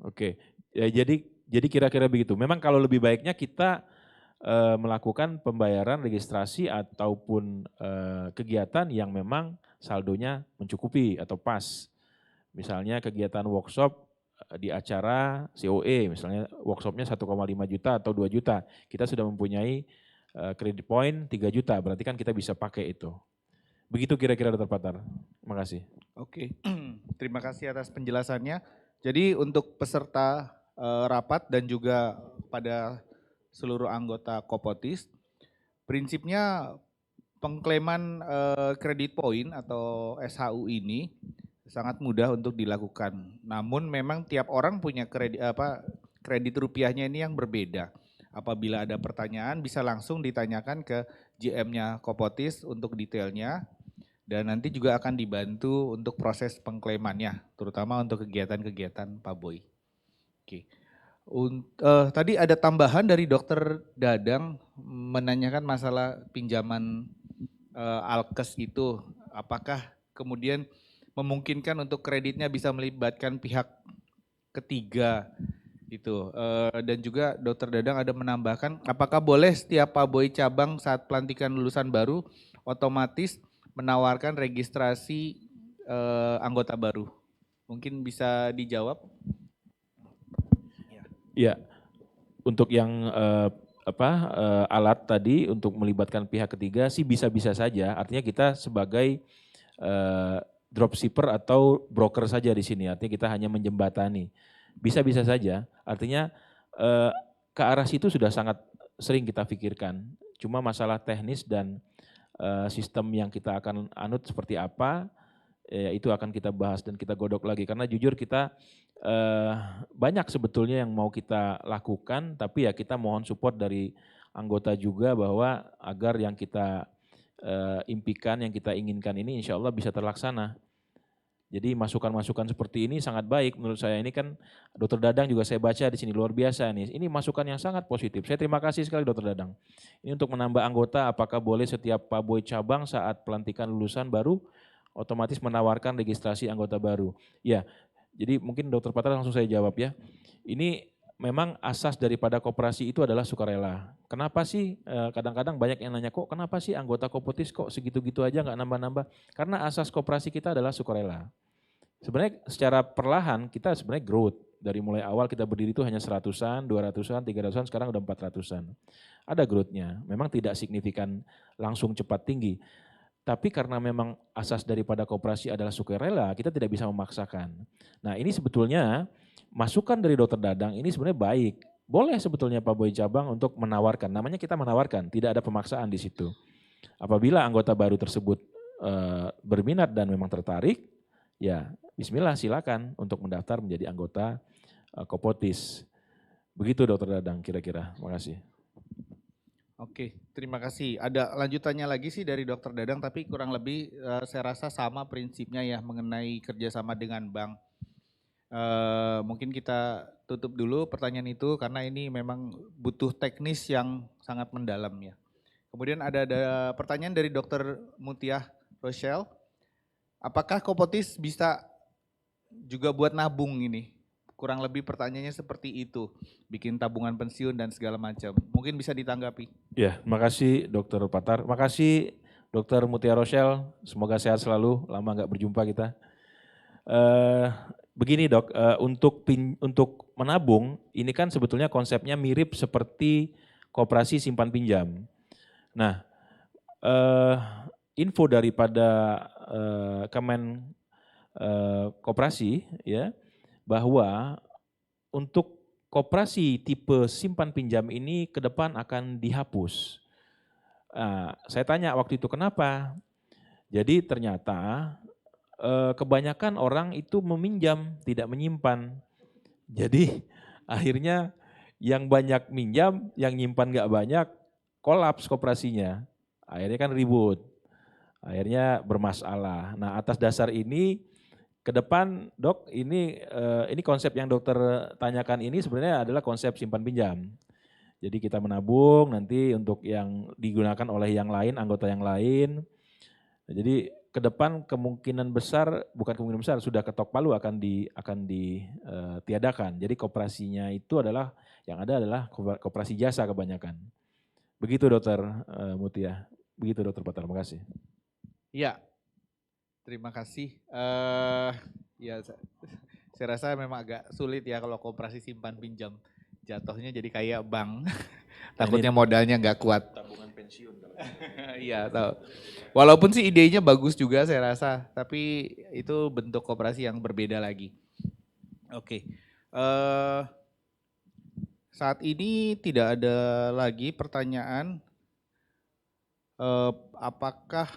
Oke, ya jadi kira-kira begitu. Memang kalau lebih baiknya kita melakukan pembayaran registrasi ataupun kegiatan yang memang saldonya mencukupi atau pas. Misalnya kegiatan workshop di acara COE, misalnya workshopnya 1,5 juta atau 2 juta, kita sudah mempunyai kredit point 3 juta, berarti kan kita bisa pakai itu. Begitu kira-kira Dr. Patar, terima kasih. Oke, terima kasih atas penjelasannya. Jadi untuk peserta rapat dan juga pada seluruh anggota Kopotis, prinsipnya pengklaiman kredit poin atau SHU ini sangat mudah untuk dilakukan. Namun memang tiap orang punya kredit rupiahnya ini yang berbeda. Apabila ada pertanyaan bisa langsung ditanyakan ke GM-nya Kopotis untuk detailnya. Dan nanti juga akan dibantu untuk proses pengklaimannya, terutama untuk kegiatan-kegiatan Pak Boy. Oke. Tadi ada tambahan dari Dokter Dadang menanyakan masalah pinjaman Alkes itu, apakah kemudian memungkinkan untuk kreditnya bisa melibatkan pihak ketiga itu. Dan juga Dokter Dadang ada menambahkan, apakah boleh setiap Pak Boy cabang saat pelantikan lulusan baru otomatis menawarkan registrasi anggota baru? Mungkin bisa dijawab. Ya, untuk yang alat tadi untuk melibatkan pihak ketiga sih bisa-bisa saja. Artinya kita sebagai dropshipper atau broker saja di sini. Artinya kita hanya menjembatani. Bisa-bisa saja. Artinya ke arah situ sudah sangat sering kita pikirkan. Cuma masalah teknis dan sistem yang kita akan anut seperti apa, ya itu akan kita bahas dan kita godok lagi. Karena jujur kita banyak sebetulnya yang mau kita lakukan, tapi ya kita mohon support dari anggota juga bahwa agar yang kita impikan, yang kita inginkan ini insya Allah bisa terlaksana. Jadi masukan-masukan seperti ini sangat baik menurut saya. Ini kan Dr. Dadang juga saya baca di sini luar biasa nih. Ini masukan yang sangat positif. Saya terima kasih sekali Dr. Dadang. Ini untuk menambah anggota, apakah boleh setiap Pak Boy cabang saat pelantikan lulusan baru otomatis menawarkan registrasi anggota baru. Ya, jadi mungkin Dr. Patar langsung saya jawab ya. Ini memang asas daripada koperasi itu adalah sukarela. Kenapa sih kadang-kadang banyak yang nanya kok kenapa sih anggota Kopotis kok segitu-gitu aja nggak nambah-nambah? Karena asas koperasi kita adalah sukarela. Sebenarnya secara perlahan kita sebenarnya growth. Dari mulai awal kita berdiri itu hanya 100-an, 200-an, 300-an, sekarang udah 400-an. Ada growth-nya, memang tidak signifikan langsung cepat tinggi. Tapi karena memang asas daripada koperasi adalah sukarela, kita tidak bisa memaksakan. Nah ini sebetulnya masukan dari Dr. Dadang ini sebenarnya baik. Boleh sebetulnya Pak Boy cabang untuk menawarkan, namanya kita menawarkan, tidak ada pemaksaan di situ. Apabila anggota baru tersebut berminat dan memang tertarik, ya bismillah silakan untuk mendaftar menjadi anggota Kopotis. Begitu Dokter Dadang kira-kira, makasih. Oke, terima kasih. Ada lanjutannya lagi sih dari Dokter Dadang, tapi kurang lebih saya rasa sama prinsipnya ya mengenai kerjasama dengan bank. Mungkin kita tutup dulu pertanyaan itu karena ini memang butuh teknis yang sangat mendalam ya. Kemudian ada pertanyaan dari Dokter Mutiah Rochelle. Apakah Kopotis bisa juga buat nabung ini? Kurang lebih pertanyaannya seperti itu. Bikin tabungan pensiun dan segala macam. Mungkin bisa ditanggapi. Ya, makasih Dokter Patar. Makasih Dokter Mutiara Rochelle. Semoga sehat selalu. Lama nggak berjumpa kita. Begini Dok, untuk menabung ini kan sebetulnya konsepnya mirip seperti koperasi simpan pinjam. Nah, info daripada Kemen Koperasi ya bahwa untuk koperasi tipe simpan pinjam ini ke depan akan dihapus. Saya tanya waktu itu kenapa? Jadi ternyata kebanyakan orang itu meminjam, tidak menyimpan. Jadi akhirnya yang banyak minjam, yang nyimpan nggak banyak, kolaps koperasinya. Akhirnya kan ribut, akhirnya bermasalah. Nah atas dasar ini ke depan dok, ini konsep yang dokter tanyakan ini sebenarnya adalah konsep simpan pinjam. Jadi kita menabung nanti untuk yang digunakan oleh yang lain, anggota yang lain. Jadi ke depan kemungkinan besar, bukan kemungkinan besar, sudah ketok palu akan ditiadakan. Jadi koperasinya itu adalah, yang ada adalah koperasi jasa kebanyakan. Begitu Dokter Mutia, begitu Dokter Patar, terima kasih. Ya, terima kasih. Ya, saya rasa memang agak sulit ya kalau koperasi simpan pinjam. Jatuhnya jadi kayak bank. Takutnya modalnya nggak kuat. Tabungan pensiun. Iya, tahu. Walaupun sih idenya bagus juga saya rasa, tapi itu bentuk koperasi yang berbeda lagi. Oke. Saat ini tidak ada lagi pertanyaan. Apakah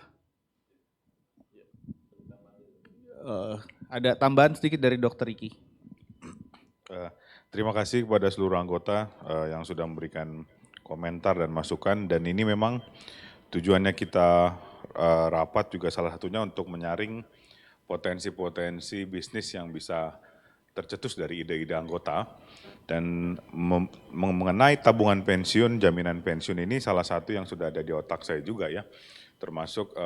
ada tambahan sedikit dari Dokter Iki? Terima kasih kepada seluruh anggota yang sudah memberikan komentar dan masukan, dan ini memang tujuannya kita rapat juga salah satunya untuk menyaring potensi-potensi bisnis yang bisa tercetus dari ide-ide anggota. Dan mengenai tabungan pensiun, jaminan pensiun ini salah satu yang sudah ada di otak saya juga ya, termasuk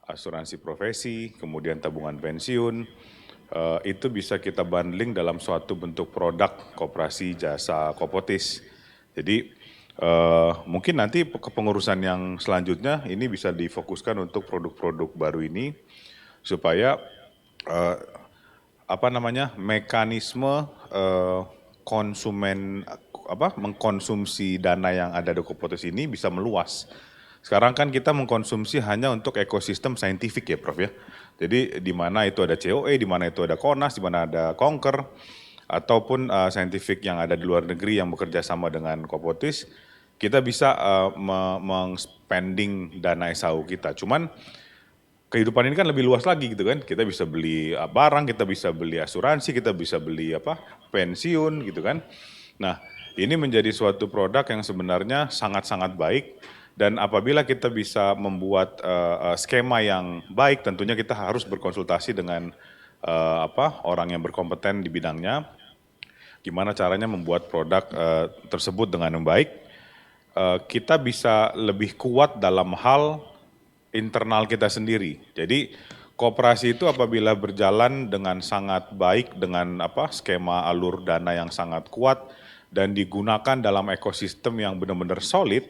asuransi profesi, kemudian tabungan pensiun, itu bisa kita bundling dalam suatu bentuk produk koperasi jasa Kopotis. Jadi mungkin nanti kepengurusan yang selanjutnya ini bisa difokuskan untuk produk-produk baru ini supaya mekanisme konsumen mengkonsumsi dana yang ada di Kopotis ini bisa meluas. Sekarang kan kita mengkonsumsi hanya untuk ekosistem saintifik ya Prof ya. Jadi di mana itu ada COE, di mana itu ada KONAS, di mana ada Konker, ataupun saintifik yang ada di luar negeri yang bekerja sama dengan Kopotis, kita bisa meng-spending dana SAU kita. Cuman kehidupan ini kan lebih luas lagi gitu kan, kita bisa beli barang, kita bisa beli asuransi, kita bisa beli pensiun gitu kan. Nah ini menjadi suatu produk yang sebenarnya sangat-sangat baik. Dan apabila kita bisa membuat skema yang baik, tentunya kita harus berkonsultasi dengan orang yang berkompeten di bidangnya. Gimana caranya membuat produk tersebut dengan baik. Kita bisa lebih kuat dalam hal internal kita sendiri. Jadi koperasi itu apabila berjalan dengan sangat baik, dengan skema alur dana yang sangat kuat, dan digunakan dalam ekosistem yang benar-benar solid,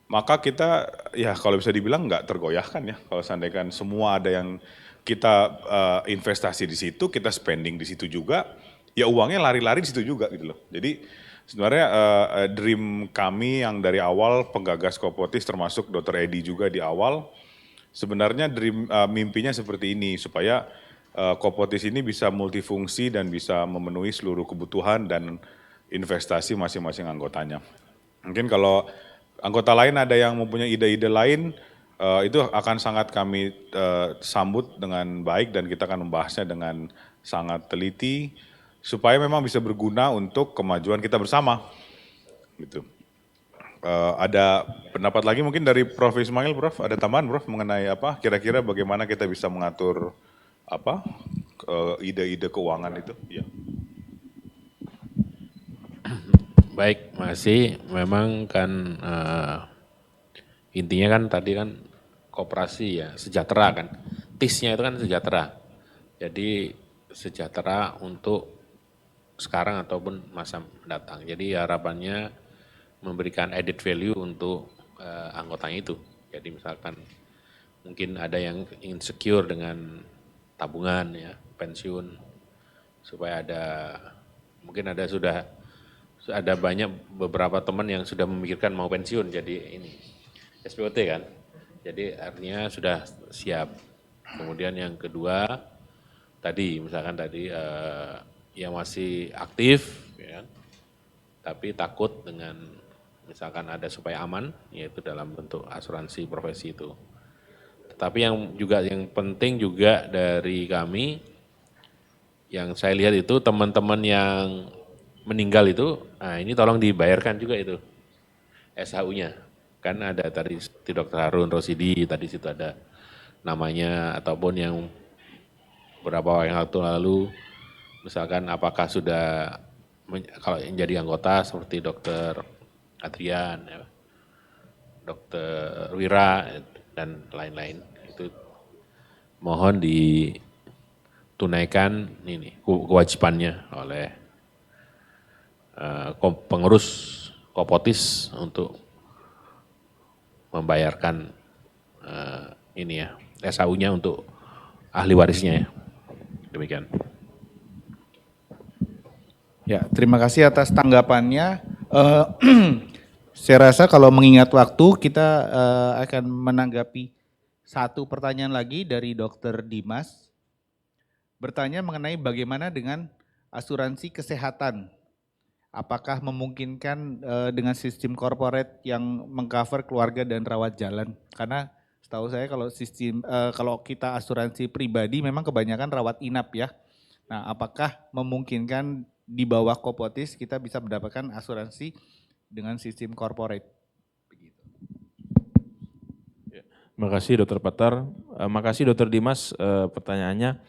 maka kita ya kalau bisa dibilang nggak tergoyahkan ya. Kalau seandainya semua ada yang kita investasi di situ, kita spending di situ juga, ya uangnya lari-lari di situ juga gitu loh. Jadi sebenarnya dream kami yang dari awal penggagas Kopotis termasuk Dr. Edi juga di awal, sebenarnya mimpinya seperti ini supaya Kopotis ini bisa multifungsi dan bisa memenuhi seluruh kebutuhan dan investasi masing-masing anggotanya. Mungkin kalau anggota lain ada yang mempunyai ide-ide lain, Itu akan sangat kami sambut dengan baik dan kita akan membahasnya dengan sangat teliti supaya memang bisa berguna untuk kemajuan kita bersama. Gitu. Ada pendapat lagi mungkin dari Prof. Ismail, Prof. Ada tambahan, Prof. Mengenai apa? Kira-kira bagaimana kita bisa mengatur apa ide-ide keuangan itu? Ya. Baik, makasih. Memang kan intinya kan tadi kan koperasi ya, sejahtera kan. TIS-nya itu kan sejahtera. Jadi sejahtera untuk sekarang ataupun masa mendatang. Jadi harapannya memberikan added value untuk anggotanya itu. Jadi misalkan mungkin ada yang ingin secure dengan tabungan ya, pensiun, supaya ada, mungkin sudah ada banyak beberapa teman yang sudah memikirkan mau pensiun jadi ini SPOT kan. Jadi artinya sudah siap. Kemudian yang kedua tadi misalkan tadi yang masih aktif ya, tapi takut dengan misalkan ada supaya aman, yaitu dalam bentuk asuransi profesi itu. Tetapi yang penting juga dari kami, yang saya lihat itu teman-teman yang meninggal itu, nah ini tolong dibayarkan juga itu SHU-nya. Kan ada tadi Dr. Harun Rosidi, tadi situ ada namanya, ataupun yang beberapa waktu lalu, misalkan apakah sudah, kalau yang jadi anggota seperti Dr. Adrian, ya, Dr. Wira, dan lain-lain. Itu mohon ditunaikan ini kewajibannya oleh pengurus Kopotis untuk membayarkan ini ya SHU-nya untuk ahli warisnya ya. Demikian. Ya, terima kasih atas tanggapannya. Saya rasa kalau mengingat waktu kita akan menanggapi satu pertanyaan lagi dari Dr. Dimas. Bertanya mengenai bagaimana dengan asuransi kesehatan. Apakah memungkinkan dengan sistem corporate yang mengcover keluarga dan rawat jalan? Karena setahu saya kalau kalau kita asuransi pribadi memang kebanyakan rawat inap ya. Nah, apakah memungkinkan di bawah Kopotis kita bisa mendapatkan asuransi dengan sistem corporate? Terima kasih Dr. Patar, makasih Dr. Dimas pertanyaannya.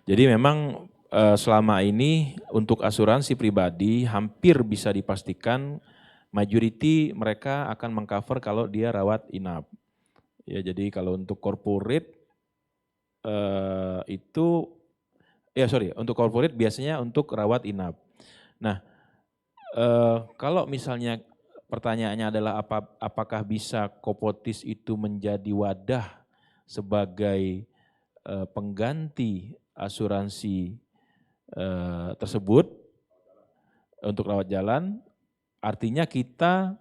Jadi memang selama ini untuk asuransi pribadi hampir bisa dipastikan majority mereka akan mengcover kalau dia rawat inap. Ya, jadi kalau untuk corporate untuk corporate biasanya untuk rawat inap. Nah, kalau misalnya pertanyaannya adalah apakah bisa Kopotis itu menjadi wadah sebagai pengganti asuransi tersebut untuk rawat jalan, artinya kita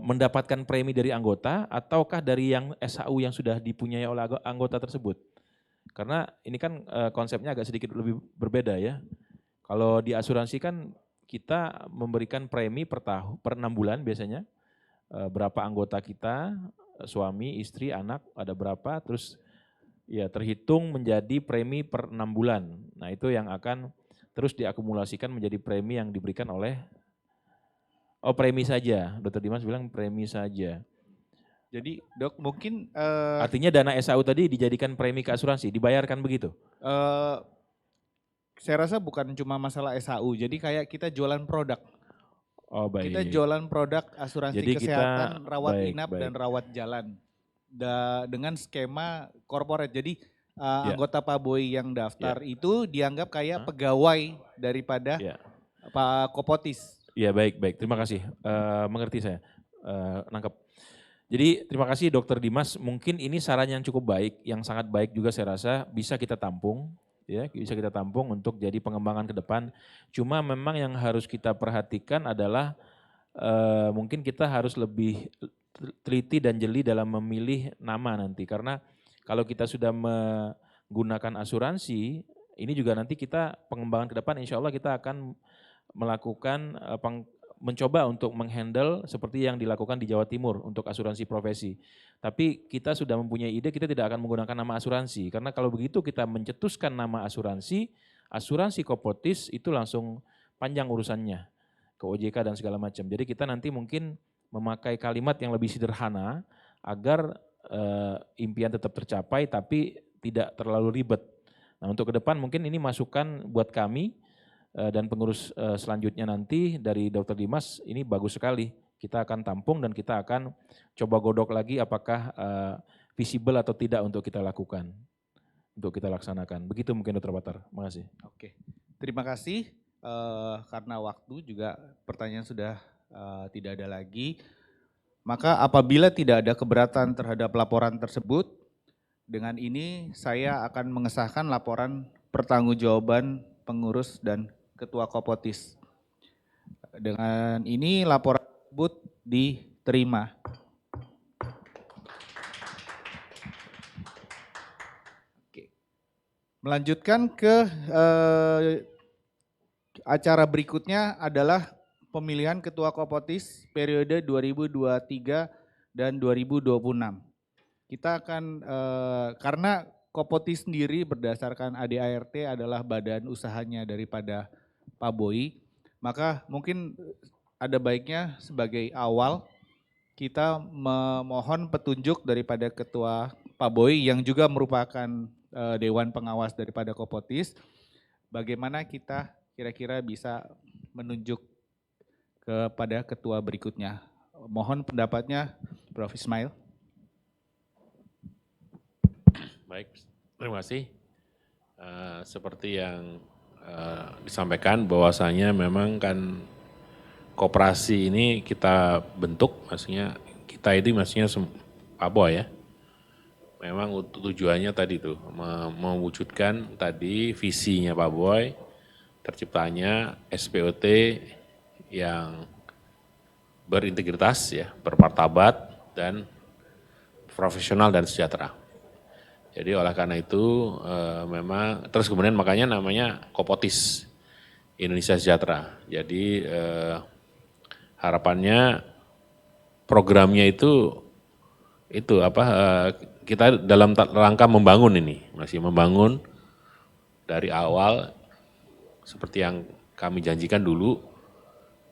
mendapatkan premi dari anggota ataukah dari yang SHU yang sudah dipunyai oleh anggota tersebut? Karena ini kan konsepnya agak sedikit lebih berbeda ya. Kalau di asuransi kan kita memberikan premi per 6 bulan biasanya, berapa anggota kita, suami, istri, anak, ada berapa, terus ya terhitung menjadi premi per 6 bulan. Nah itu yang akan terus diakumulasikan menjadi premi yang diberikan oleh, premi saja, Dr. Dimas bilang premi saja. Jadi dok mungkin artinya dana SHU tadi dijadikan premi ke asuransi, dibayarkan begitu? Saya rasa bukan cuma masalah SHU, jadi kayak kita jualan produk. Oh baik. Kita jualan produk asuransi jadi kesehatan, rawat baik, inap baik. dan rawat jalan. Dengan skema corporate, jadi anggota Pak Boy yang daftar itu dianggap kayak pegawai daripada Pak Kopotis. Iya baik, terima kasih, mengerti saya, nangkep. Jadi terima kasih Dr. Dimas, mungkin ini saran yang cukup baik, yang sangat baik juga saya rasa bisa kita tampung, ya bisa kita tampung untuk jadi pengembangan ke depan. Cuma memang yang harus kita perhatikan adalah mungkin kita harus lebih teliti dan jeli dalam memilih nama nanti, karena kalau kita sudah menggunakan asuransi, ini juga nanti kita pengembangan ke depan insya Allah kita akan melakukan mencoba untuk menghandle seperti yang dilakukan di Jawa Timur untuk asuransi profesi. Tapi kita sudah mempunyai ide, kita tidak akan menggunakan nama asuransi. Karena kalau begitu kita mencetuskan nama asuransi, asuransi Kopotis itu langsung panjang urusannya ke OJK dan segala macam. Jadi kita nanti mungkin memakai kalimat yang lebih sederhana agar impian tetap tercapai tapi tidak terlalu ribet. Nah untuk ke depan mungkin ini masukan buat kami dan pengurus selanjutnya nanti dari Dr. Dimas, ini bagus sekali. Kita akan tampung dan kita akan coba godok lagi apakah visible atau tidak untuk kita lakukan, untuk kita laksanakan. Begitu mungkin Dr. Patar, makasih. Oke, terima kasih. Karena waktu juga pertanyaan sudah tidak ada lagi. Maka apabila tidak ada keberatan terhadap laporan tersebut, dengan ini saya akan mengesahkan laporan pertanggungjawaban pengurus dan Ketua Kopotis. Dengan ini laporan tersebut diterima. Oke. Melanjutkan ke acara berikutnya adalah pemilihan Ketua Kopotis periode 2023 dan 2026. Kita akan, karena Kopotis sendiri berdasarkan ADART adalah badan usahanya daripada Pak Boy, maka mungkin ada baiknya sebagai awal kita memohon petunjuk daripada Ketua Pak Boy yang juga merupakan Dewan Pengawas daripada Kopotis, bagaimana kita kira-kira bisa menunjuk kepada ketua berikutnya. Mohon pendapatnya Prof. Ismail. Baik, terima kasih. Seperti yang disampaikan bahwasanya memang kan koperasi ini kita bentuk, maksudnya kita ini maksudnya Pak Boy ya. Memang tujuannya tadi tuh mewujudkan tadi visinya Pak Boy, terciptanya SPOT yang berintegritas ya, bermartabat dan profesional dan sejahtera. Jadi oleh karena itu memang terus kemudian makanya namanya Kopotis Indonesia Sejahtera. Jadi harapannya programnya itu kita dalam rangka membangun ini, masih membangun dari awal seperti yang kami janjikan dulu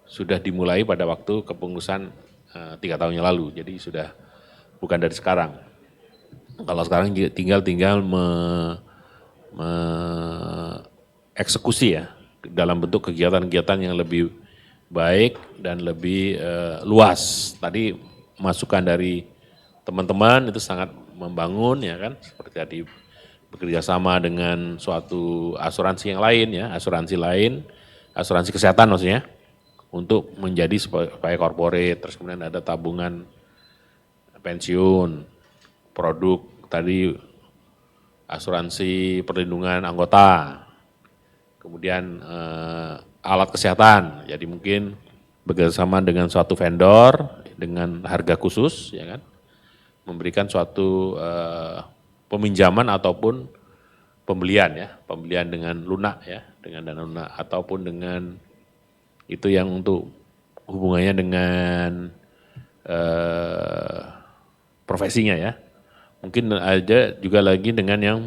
sudah dimulai pada waktu kepengurusan 3 tahun yang lalu. Jadi sudah bukan dari sekarang. Kalau sekarang tinggal eksekusi ya dalam bentuk kegiatan-kegiatan yang lebih baik dan lebih luas. Tadi masukan dari teman-teman itu sangat membangun ya kan, seperti tadi bekerja sama dengan suatu asuransi yang lain ya, asuransi kesehatan maksudnya, untuk menjadi supaya corporate, terus kemudian ada tabungan pensiun, produk tadi asuransi perlindungan anggota, kemudian alat kesehatan, jadi mungkin bekerjasama dengan suatu vendor dengan harga khusus, ya kan, memberikan suatu peminjaman ataupun pembelian ya, pembelian dengan lunak ya, dengan dana lunak ataupun dengan itu yang untuk hubungannya dengan profesinya ya. Mungkin ada juga lagi dengan yang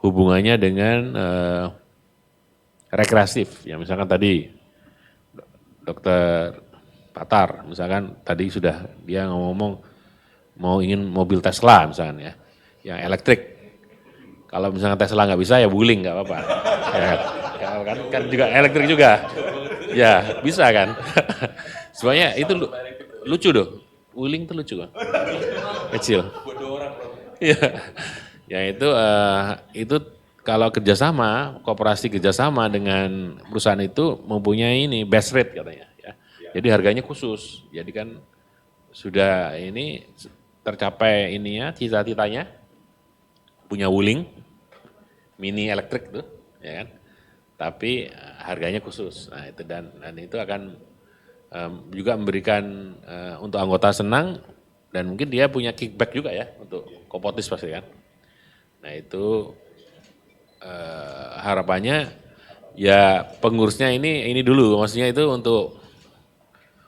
hubungannya dengan rekreatif, ya misalkan tadi Dokter Patar, misalkan tadi sudah dia ngomong mau ingin mobil Tesla misalkan ya, yang elektrik. Kalau misalkan Tesla nggak bisa ya Wuling nggak apa-apa. Ya, kan juga elektrik juga, ya bisa kan. Semuanya itu lucu doh, Wuling itu lucu kan, kecil. Ya itu kalau kerjasama, kooperasi kerjasama dengan perusahaan itu mempunyai ini best rate katanya. Ya. Jadi harganya khusus. Jadi kan sudah ini tercapai ininya cita-citanya punya Wuling mini elektrik tuh, ya kan. Tapi harganya khusus. Nah itu dan itu akan juga memberikan untuk anggota senang dan mungkin dia punya kickback juga ya untuk Kopotis pasti kan. Nah itu harapannya ya pengurusnya ini dulu, maksudnya itu untuk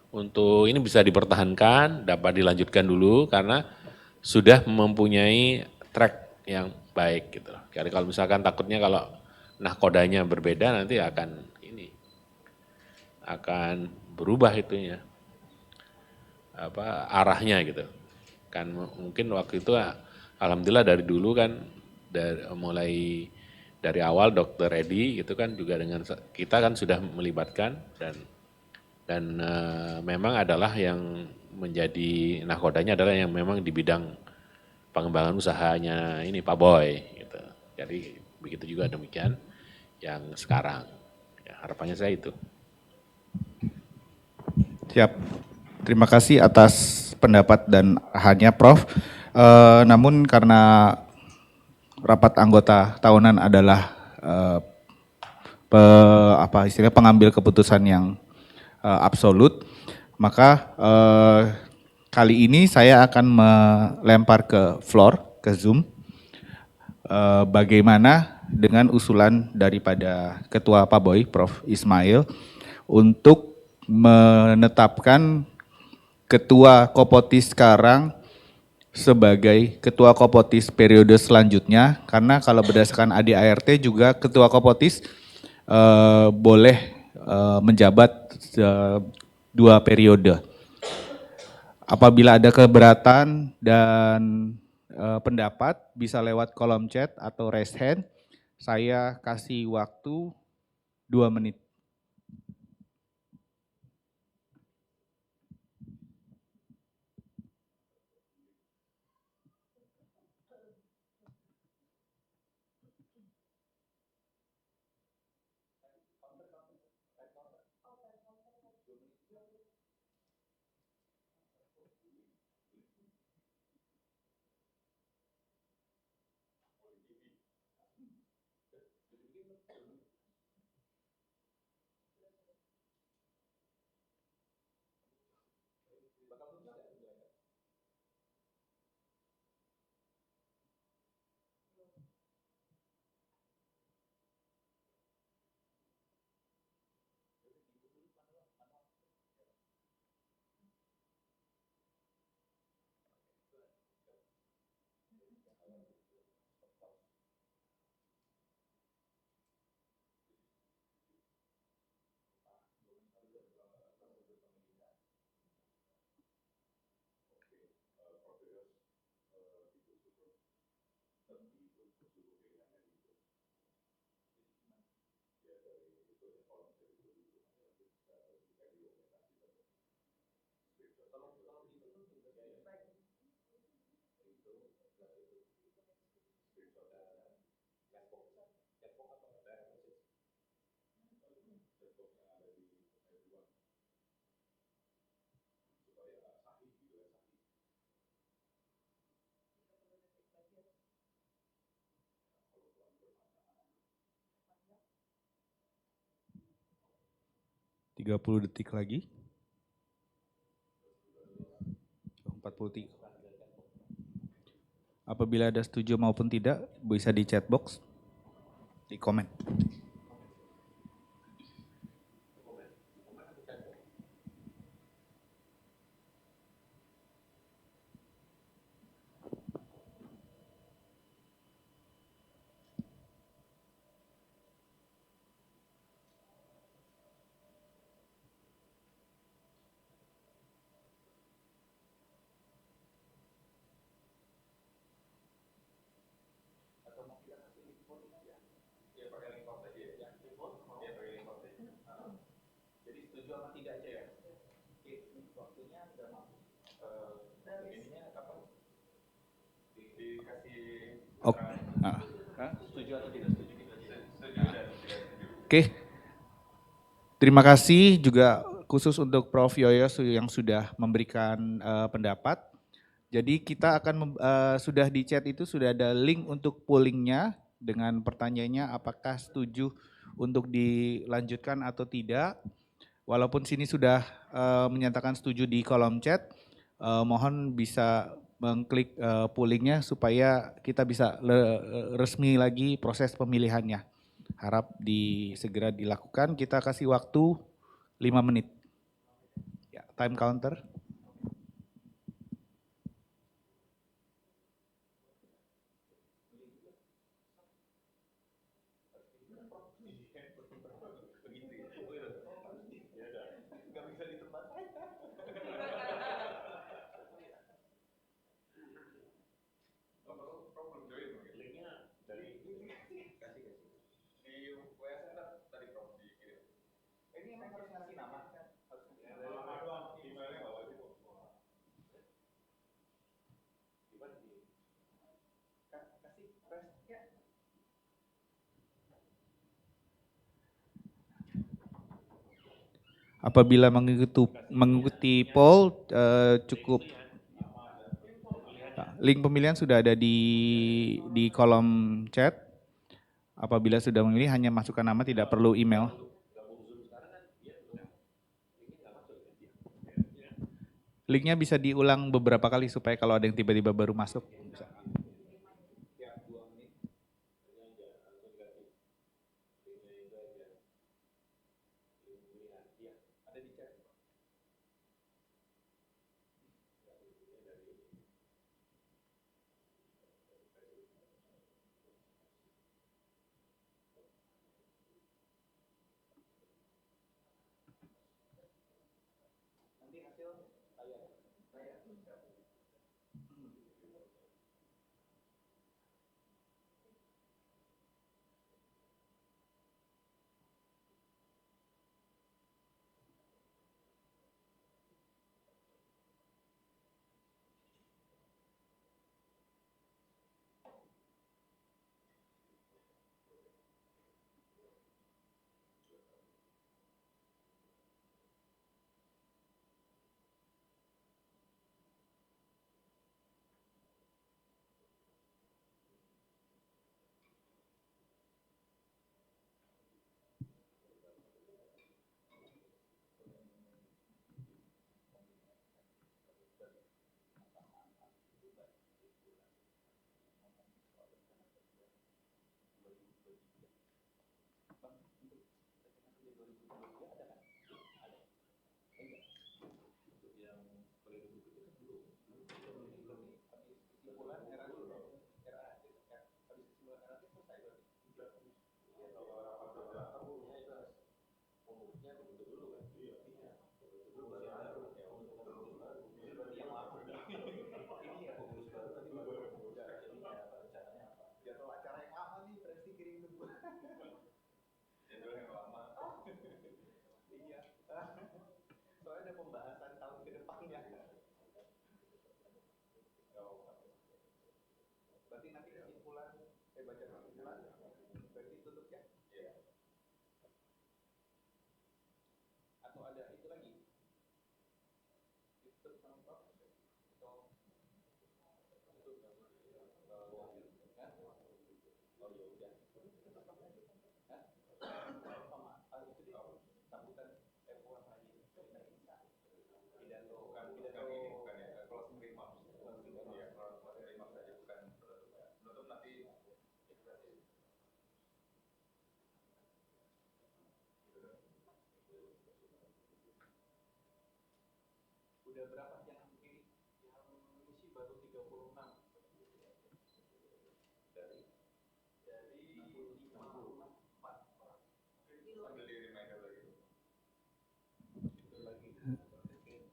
untuk ini bisa dipertahankan, dapat dilanjutkan dulu karena sudah mempunyai track yang baik gitu loh. Jadi kalau misalkan takutnya kalau nahkodanya berbeda nanti akan berubah itunya arahnya gitu. Kan mungkin waktu itu alhamdulillah dari dulu kan mulai dari awal Dokter Edi itu kan juga dengan kita kan sudah melibatkan dan memang adalah yang menjadi nahkodanya adalah yang memang di bidang pengembangan usahanya ini Pak Boy gitu. Jadi begitu juga demikian yang sekarang. Ya, harapannya saya itu. Siap. Terima kasih atas pendapat dan arahannya Prof. Namun karena rapat anggota tahunan adalah pengambil keputusan yang absolut, maka kali ini saya akan melempar ke floor, ke Zoom, bagaimana dengan usulan daripada Ketua Pak Boy, Prof. Ismail, untuk menetapkan Ketua Kopotis sekarang sebagai Ketua Kopotis periode selanjutnya, karena kalau berdasarkan ADART juga Ketua Kopotis boleh menjabat 2 periode. Apabila ada keberatan dan pendapat bisa lewat kolom chat atau raise hand, saya kasih waktu 2 menit. Tiga 30 detik lagi. 43. Apabila ada setuju maupun tidak, bisa di chat box, di komen. Oke, terima kasih juga khusus untuk Prof. Yoyo yang sudah memberikan pendapat. Jadi kita akan sudah di chat itu sudah ada link untuk pollingnya dengan pertanyaannya apakah setuju untuk dilanjutkan atau tidak. Walaupun sini sudah menyatakan setuju di kolom chat, mohon bisa mengklik pollingnya supaya kita bisa resmi lagi proses pemilihannya. Harap segera dilakukan, kita kasih waktu 5 menit. Ya. time counter. Apabila mengikuti poll cukup link pemilihan sudah ada di kolom chat. Apabila sudah memilih hanya masukkan nama, tidak perlu email. Linknya bisa diulang beberapa kali supaya kalau ada yang tiba-tiba baru masuk.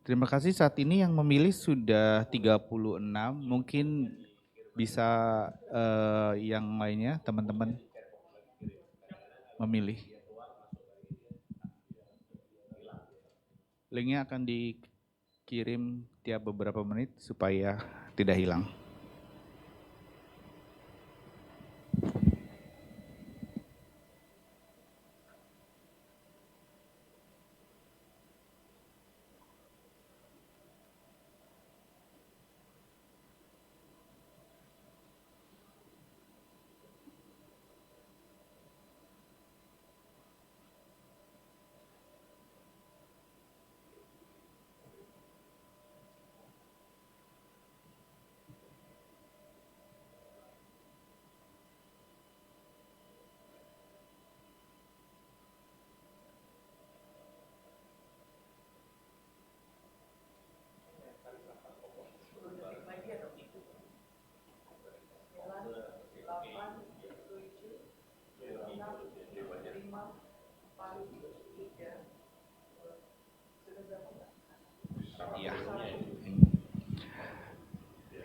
Terima kasih, saat ini yang memilih sudah 36, mungkin bisa yang lainnya teman-teman memilih. Linknya akan dikirim tiap beberapa menit supaya tidak hilang.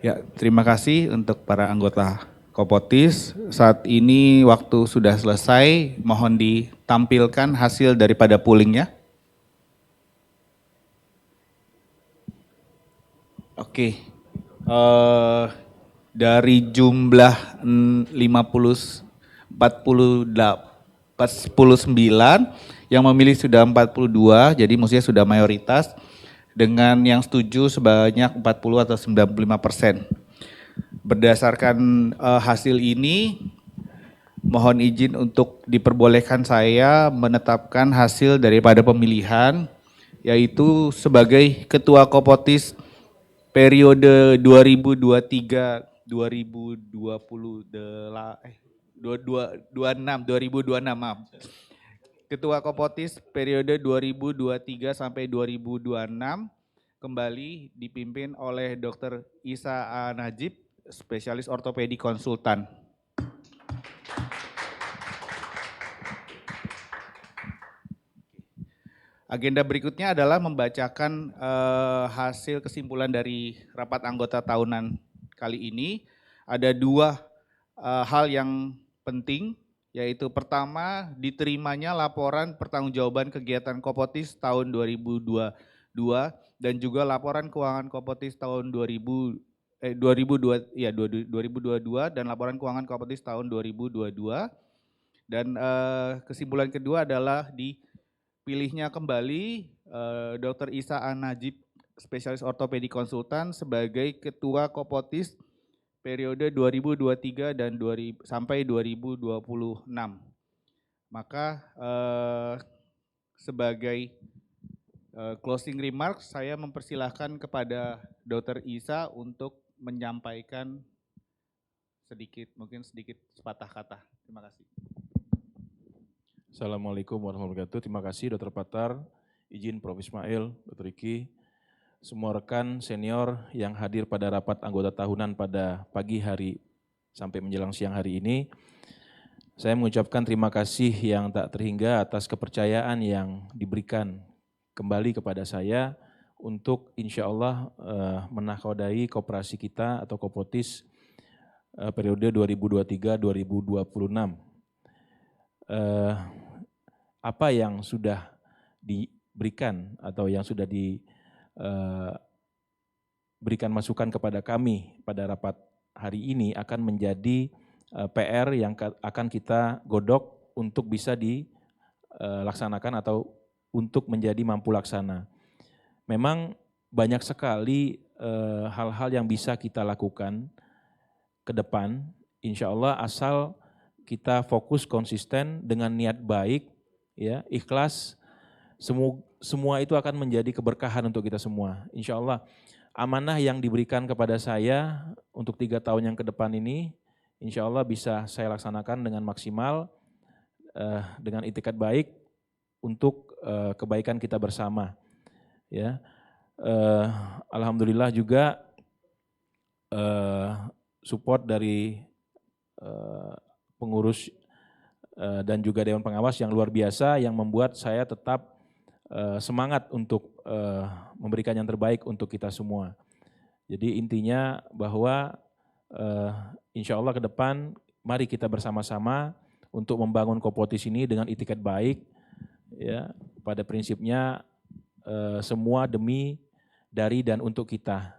Ya, terima kasih untuk para anggota Kopotis. Saat ini waktu sudah selesai, mohon ditampilkan hasil daripada pollingnya. Oke, dari jumlah 49 yang memilih sudah 42, jadi maksudnya sudah mayoritas, dengan yang setuju sebanyak 40 atau 95%. Berdasarkan hasil ini, mohon izin untuk diperbolehkan saya menetapkan hasil daripada pemilihan, yaitu sebagai Ketua Kopotis periode 2026, maaf. Ketua Kopotis periode 2023 sampai 2026 kembali dipimpin oleh Dr. Isa A. Najib, spesialis ortopedi konsultan. Agenda berikutnya adalah membacakan hasil kesimpulan dari rapat anggota tahunan kali ini. Ada dua hal yang penting, yaitu pertama, diterimanya laporan pertanggungjawaban kegiatan Kopotis tahun 2022 dan juga laporan keuangan Kopotis tahun 2022 dan laporan keuangan Kopotis tahun 2022. Dan kesimpulan kedua adalah dipilihnya kembali Dr. Isa A. Najib, spesialis ortopedi konsultan sebagai Ketua Kopotis periode 2023 dan sampai 2026. Maka sebagai closing remarks, saya mempersilahkan kepada Dr. Isa untuk menyampaikan sedikit sepatah kata. Terima kasih. Assalamualaikum warahmatullahi wabarakatuh. Terima kasih Dr. Patar, izin Prof. Ismail, Dr. Riki, semua rekan senior yang hadir pada rapat anggota tahunan pada pagi hari sampai menjelang siang hari ini. Saya mengucapkan terima kasih yang tak terhingga atas kepercayaan yang diberikan kembali kepada saya untuk insya Allah menakodai koperasi kita atau Kopotis periode 2023-2026. Apa yang sudah diberikan atau yang sudah diberikan masukan kepada kami pada rapat hari ini akan menjadi PR yang akan kita godok untuk bisa dilaksanakan atau untuk menjadi mampu laksana. Memang banyak sekali hal-hal yang bisa kita lakukan ke depan, insya Allah asal kita fokus konsisten dengan niat baik, ya, ikhlas, semua itu akan menjadi keberkahan untuk kita semua. Insya Allah amanah yang diberikan kepada saya untuk 3 tahun yang ke depan ini, insya Allah bisa saya laksanakan dengan maksimal, dengan itikad baik untuk kebaikan kita bersama. Ya, alhamdulillah juga support dari pengurus dan juga Dewan Pengawas yang luar biasa yang membuat saya tetap semangat untuk memberikan yang terbaik untuk kita semua. Jadi intinya bahwa insya Allah ke depan mari kita bersama-sama untuk membangun Kopotis ini dengan itikad baik, ya, pada prinsipnya semua demi, dari, dan untuk kita.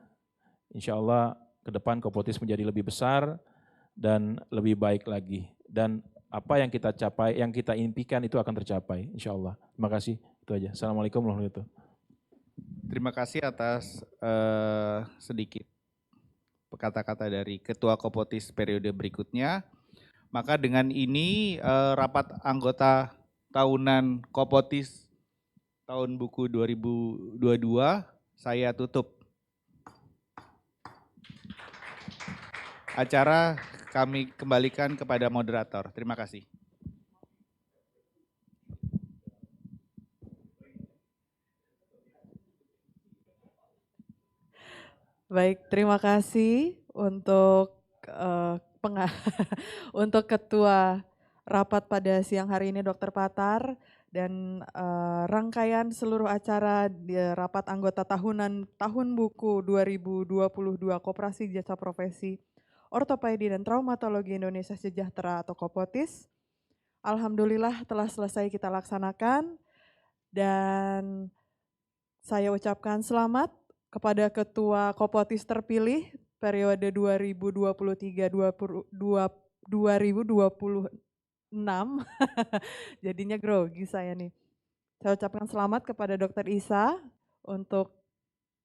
Insya Allah ke depan Kopotis menjadi lebih besar dan lebih baik lagi. Dan apa yang kita capai, yang kita impikan itu akan tercapai, insya Allah. Terima kasih, itu aja. Assalamualaikum warahmatullahi wabarakatuh. Terima kasih atas sedikit kata-kata dari Ketua Kopotis periode berikutnya. Maka dengan ini rapat anggota tahunan Kopotis tahun buku 2022 saya tutup. Acara kami kembalikan kepada moderator. Terima kasih. Baik, terima kasih untuk untuk Ketua Rapat pada siang hari ini Dr. Patar dan rangkaian seluruh acara di rapat anggota tahunan Tahun Buku 2022 Koperasi Jasa Profesi Ortopedi dan Traumatologi Indonesia Sejahtera atau Kopotis. Alhamdulillah telah selesai kita laksanakan dan saya ucapkan selamat kepada Ketua Kopotis terpilih periode 2023-2026. Jadinya grogi saya nih. Saya ucapkan selamat kepada Dr. Isa untuk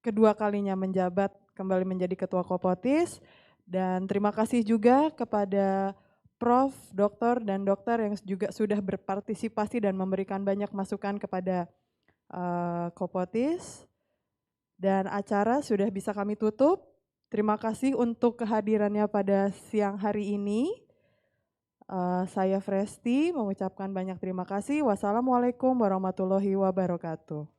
kedua kalinya menjabat kembali menjadi Ketua Kopotis. Dan terima kasih juga kepada Prof, Dokter, dan Dokter yang juga sudah berpartisipasi dan memberikan banyak masukan kepada Kopotis. Dan acara sudah bisa kami tutup. Terima kasih untuk kehadirannya pada siang hari ini. Saya Fresti mengucapkan banyak terima kasih. Wassalamualaikum warahmatullahi wabarakatuh.